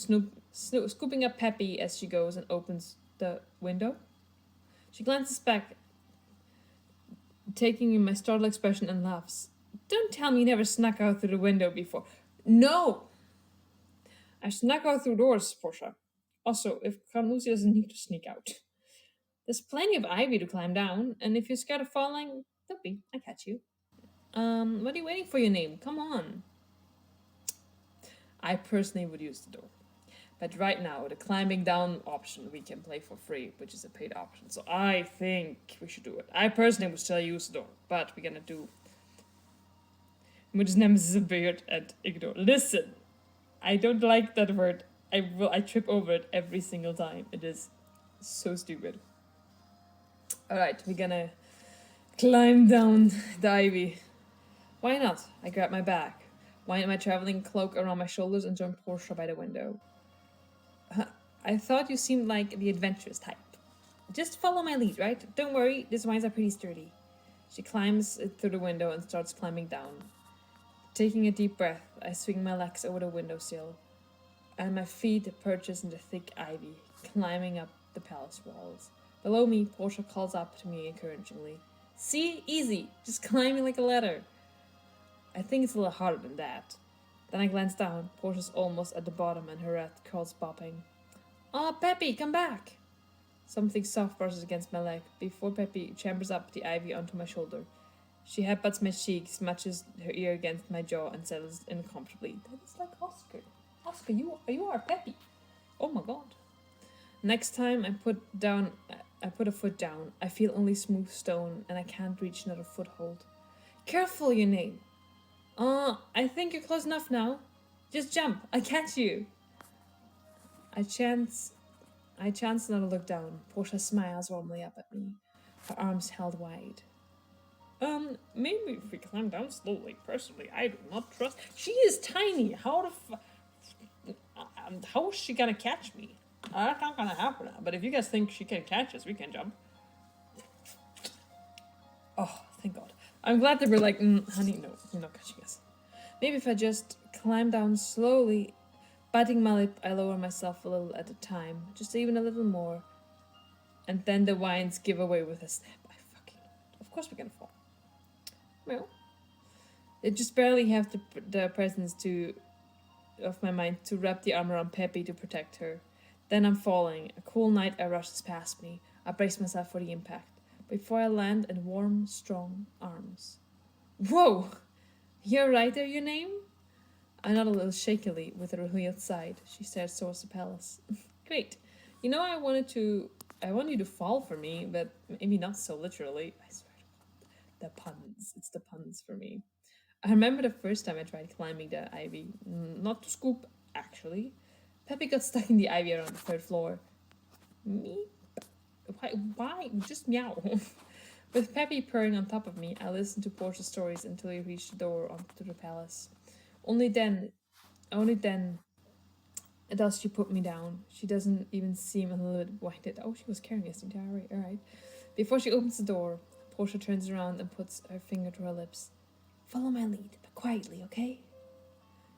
scooping up Peppy as she goes and opens the window. She glances back, taking in my startled expression, and laughs. Don't tell me you never snuck out through the window before. No! I snuck out through doors, Portia. Also, if Lucio doesn't need to sneak out. There's plenty of ivy to climb down, and if you're scared of falling, don't be. I catch you. What are you waiting for, your name? Come on. I personally would use the door. But right now, the climbing down option we can play for free, which is a paid option. So I think we should do it. I personally would still use the door, but we're gonna do. Which nemesis appeared and ignore. Listen, I don't like that word. I trip over it every single time. It is so stupid. Alright, we're gonna climb down the ivy. Why not? I grab my bag, wind my traveling cloak around my shoulders, and join Portia by the window. I thought you seemed like the adventurous type. Just follow my lead, right? Don't worry, these vines are pretty sturdy. She climbs through the window and starts climbing down. Taking a deep breath, I swing my legs over the windowsill, and my feet perches in the thick ivy, climbing up the palace walls. Below me, Portia calls up to me encouragingly. See? Easy. Just climbing like a ladder. I think it's a little harder than that. Then I glance down. Portia's almost at the bottom and her red curls bopping. Aw, Peppy, come back! Something soft brushes against my leg before Peppy chambers up the ivy onto my shoulder. She headbutts my cheek, smashes her ear against my jaw, and settles in comfortably. That is like Oscar. Oscar, you are Peppy. Oh my god. Next time I put a foot down, I feel only smooth stone, and I can't reach another foothold. Careful, your name. I think you're close enough now. Just jump, I catch you. I chance not to look down. Portia smiles warmly up at me, her arms held wide. Maybe if we climb down slowly. Personally, I do not trust. She is tiny. How is she gonna catch me? That's not gonna happen. But if you guys think she can catch us, we can jump. Oh, thank God. I'm glad they were like, honey, no, you're not catching us. Maybe if I just climb down slowly, biting my lip, I lower myself a little at a time, just even a little more. And then the vines give away with a snap. Of course we're gonna fall. Well, I just barely have the presence of my mind to wrap the arm around Peppy to protect her. Then I'm falling. A cool night air rushes past me. I brace myself for the impact before I land in warm, strong arms. Whoa! You're right there, your name? I nod a little shakily with a revealed side. She stares towards the palace. Great. You know, I want you to fall for me, but maybe not so literally. I swear to God. The puns. It's the puns for me. I remember the first time I tried climbing the ivy. Not to scoop, actually. Peppy got stuck in the ivy around the third floor. Me? Why? Just meow. With Peppy purring on top of me, I listened to Portia's stories until we reached the door onto the palace. Only then does she put me down. She doesn't even seem a little bit winded. Oh, she was carrying us the entire way. Alright. Before she opens the door, Portia turns around and puts her finger to her lips. Follow my lead, but quietly, okay?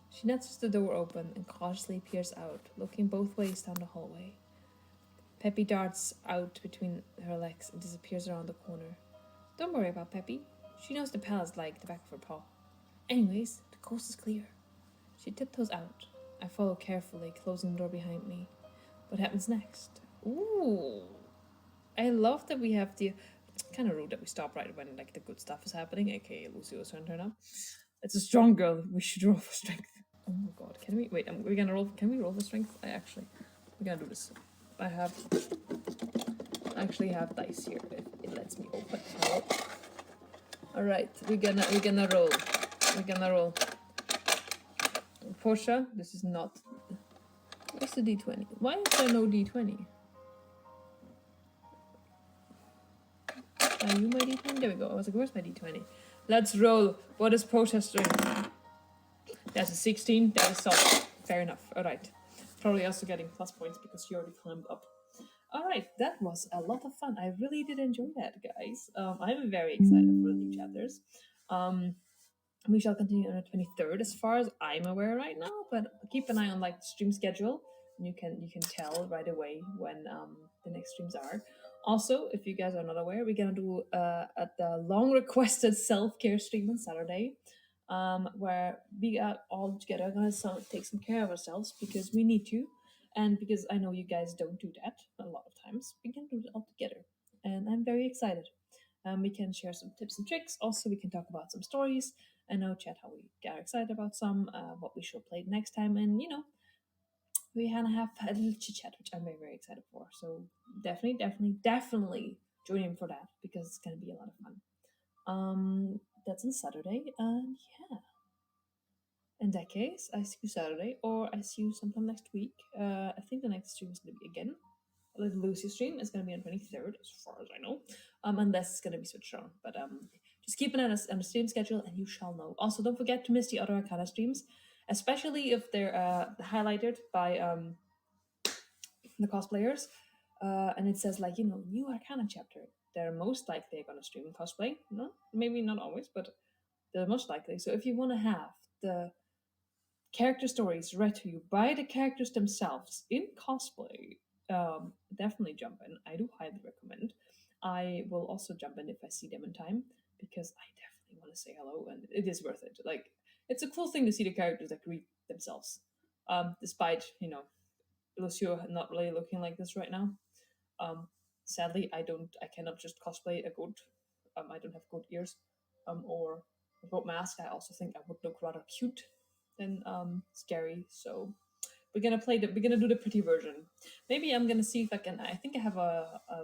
She nudges the door open and cautiously peers out, looking both ways down the hallway. Peppy darts out between her legs and disappears around the corner. Don't worry about Peppy. She knows the palace like the back of her paw. Anyways, the coast is clear. She tiptoes out. I follow carefully, closing the door behind me. What happens next? Ooh. I love that we have the... It's kind of rude that we stop right when like the good stuff is happening, aka Lucio's turn up. It's a strong girl. We should roll for strength. Oh my god. Can we... Wait, we're gonna roll... Can we roll for strength? We're gonna do this. I actually have dice here. It lets me open. Alright, we're gonna roll. Portia, this is not... Where's the d20? Why is there no d20? Are you my D20? There we go. I was like, where's my D20? Let's roll. What is protest strength? That's a 16. That is solid. Fair enough. Alright. Probably also getting plus points because you already climbed up. Alright, that was a lot of fun. I really did enjoy that, guys. I'm very excited for the new chapters. We shall continue on the 23rd, as far as I'm aware right now, but keep an eye on like the stream schedule, and you can tell right away when the next streams are. Also, if you guys are not aware, we're gonna do at the long requested self-care stream on Saturday, where we are all together gonna take some care of ourselves because we need to, and because I know you guys don't do that a lot of times. We can do it all together, and I'm very excited. We can share some tips and tricks. Also, we can talk about some stories. I know, chat, how we get excited about some, what we should play next time, and we kind of have a little chit chat, which I'm very, very excited for. So definitely join in for that because it's gonna be a lot of fun. That's on Saturday, and yeah. In that case, I see you Saturday, or I see you sometime next week. I think the next stream is gonna be again the Lucio stream is going to be on 23rd, as far as I know, unless it's going to be switched on. But just keep an eye on the stream schedule, and you shall know. Also, don't forget to miss the other Arcana streams, especially if they're highlighted by the cosplayers, and it says like new Arcana chapter. They're most likely going to stream cosplay. No, maybe not always, but they're most likely. So if you want to have the character stories read to you by the characters themselves in cosplay, definitely jump in. I do highly recommend. I will also jump in if I see them in time because I definitely want to say hello, and it is worth it. Like, it's a cool thing to see the characters that greet themselves, despite Lucio not really looking like this right now. Sadly, I cannot just cosplay a goat. I don't have goat ears, or a goat mask. I also think I would look rather cute than scary. So we're gonna do the pretty version. Maybe I'm gonna see if I can. I think I have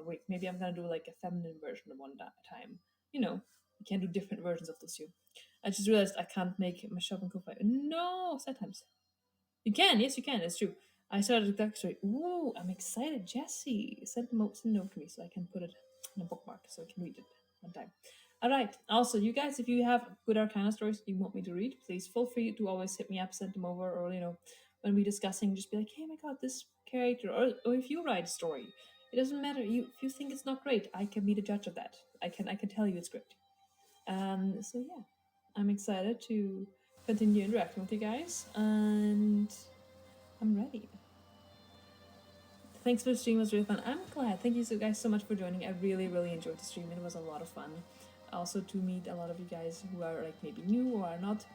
wait. Maybe I'm gonna do like a feminine version of one time. You can do different versions of Lucio. I just realized I can't make my shopping code. No, sad times. You can, yes, you can. It's true. I started the backstory. Ooh, I'm excited. Jesse send a note to me so I can put it in a bookmark so I can read it one time. All right. Also, you guys, if you have good Arcana stories you want me to read, please feel free to always hit me up, send them over, or when we're discussing, just be like, hey, my God, this character, or if you write a story, it doesn't matter. If you think it's not great, I can be the judge of that. I can tell you it's great. So yeah, I'm excited to continue interacting with you guys, and I'm ready. Thanks for the stream. It was really fun. I'm glad. Thank you guys so much for joining. I really, really enjoyed the stream. It was a lot of fun. Also to meet a lot of you guys who are like maybe new or are not.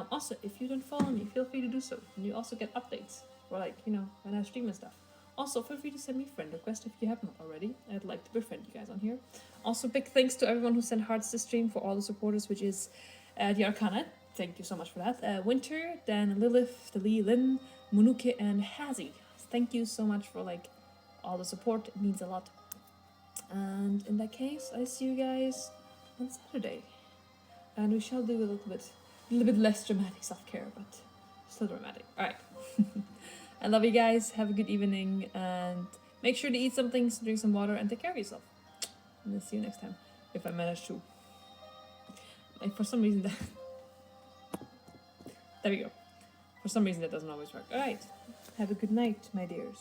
Also, if you don't follow me, feel free to do so. And you also get updates for when I stream and stuff. Also, feel free to send me a friend request if you have not already. I'd like to befriend you guys on here. Also, big thanks to everyone who sent hearts to stream, for all the supporters, which is the Arcana. Thank you so much for that. Winter, then Lilith, Lee, Lynn, Munuke, and Hazy. Thank you so much for all the support. It means a lot. And in that case, I see you guys on Saturday. And we shall do a little bit less dramatic self-care, but still dramatic. Alright. I love you guys. Have a good evening, and make sure to eat some things, drink some water, and take care of yourself. And I'll see you next time, if I manage to. For some reason that there we go. For some reason that doesn't always work. Alright. Have a good night, my dears.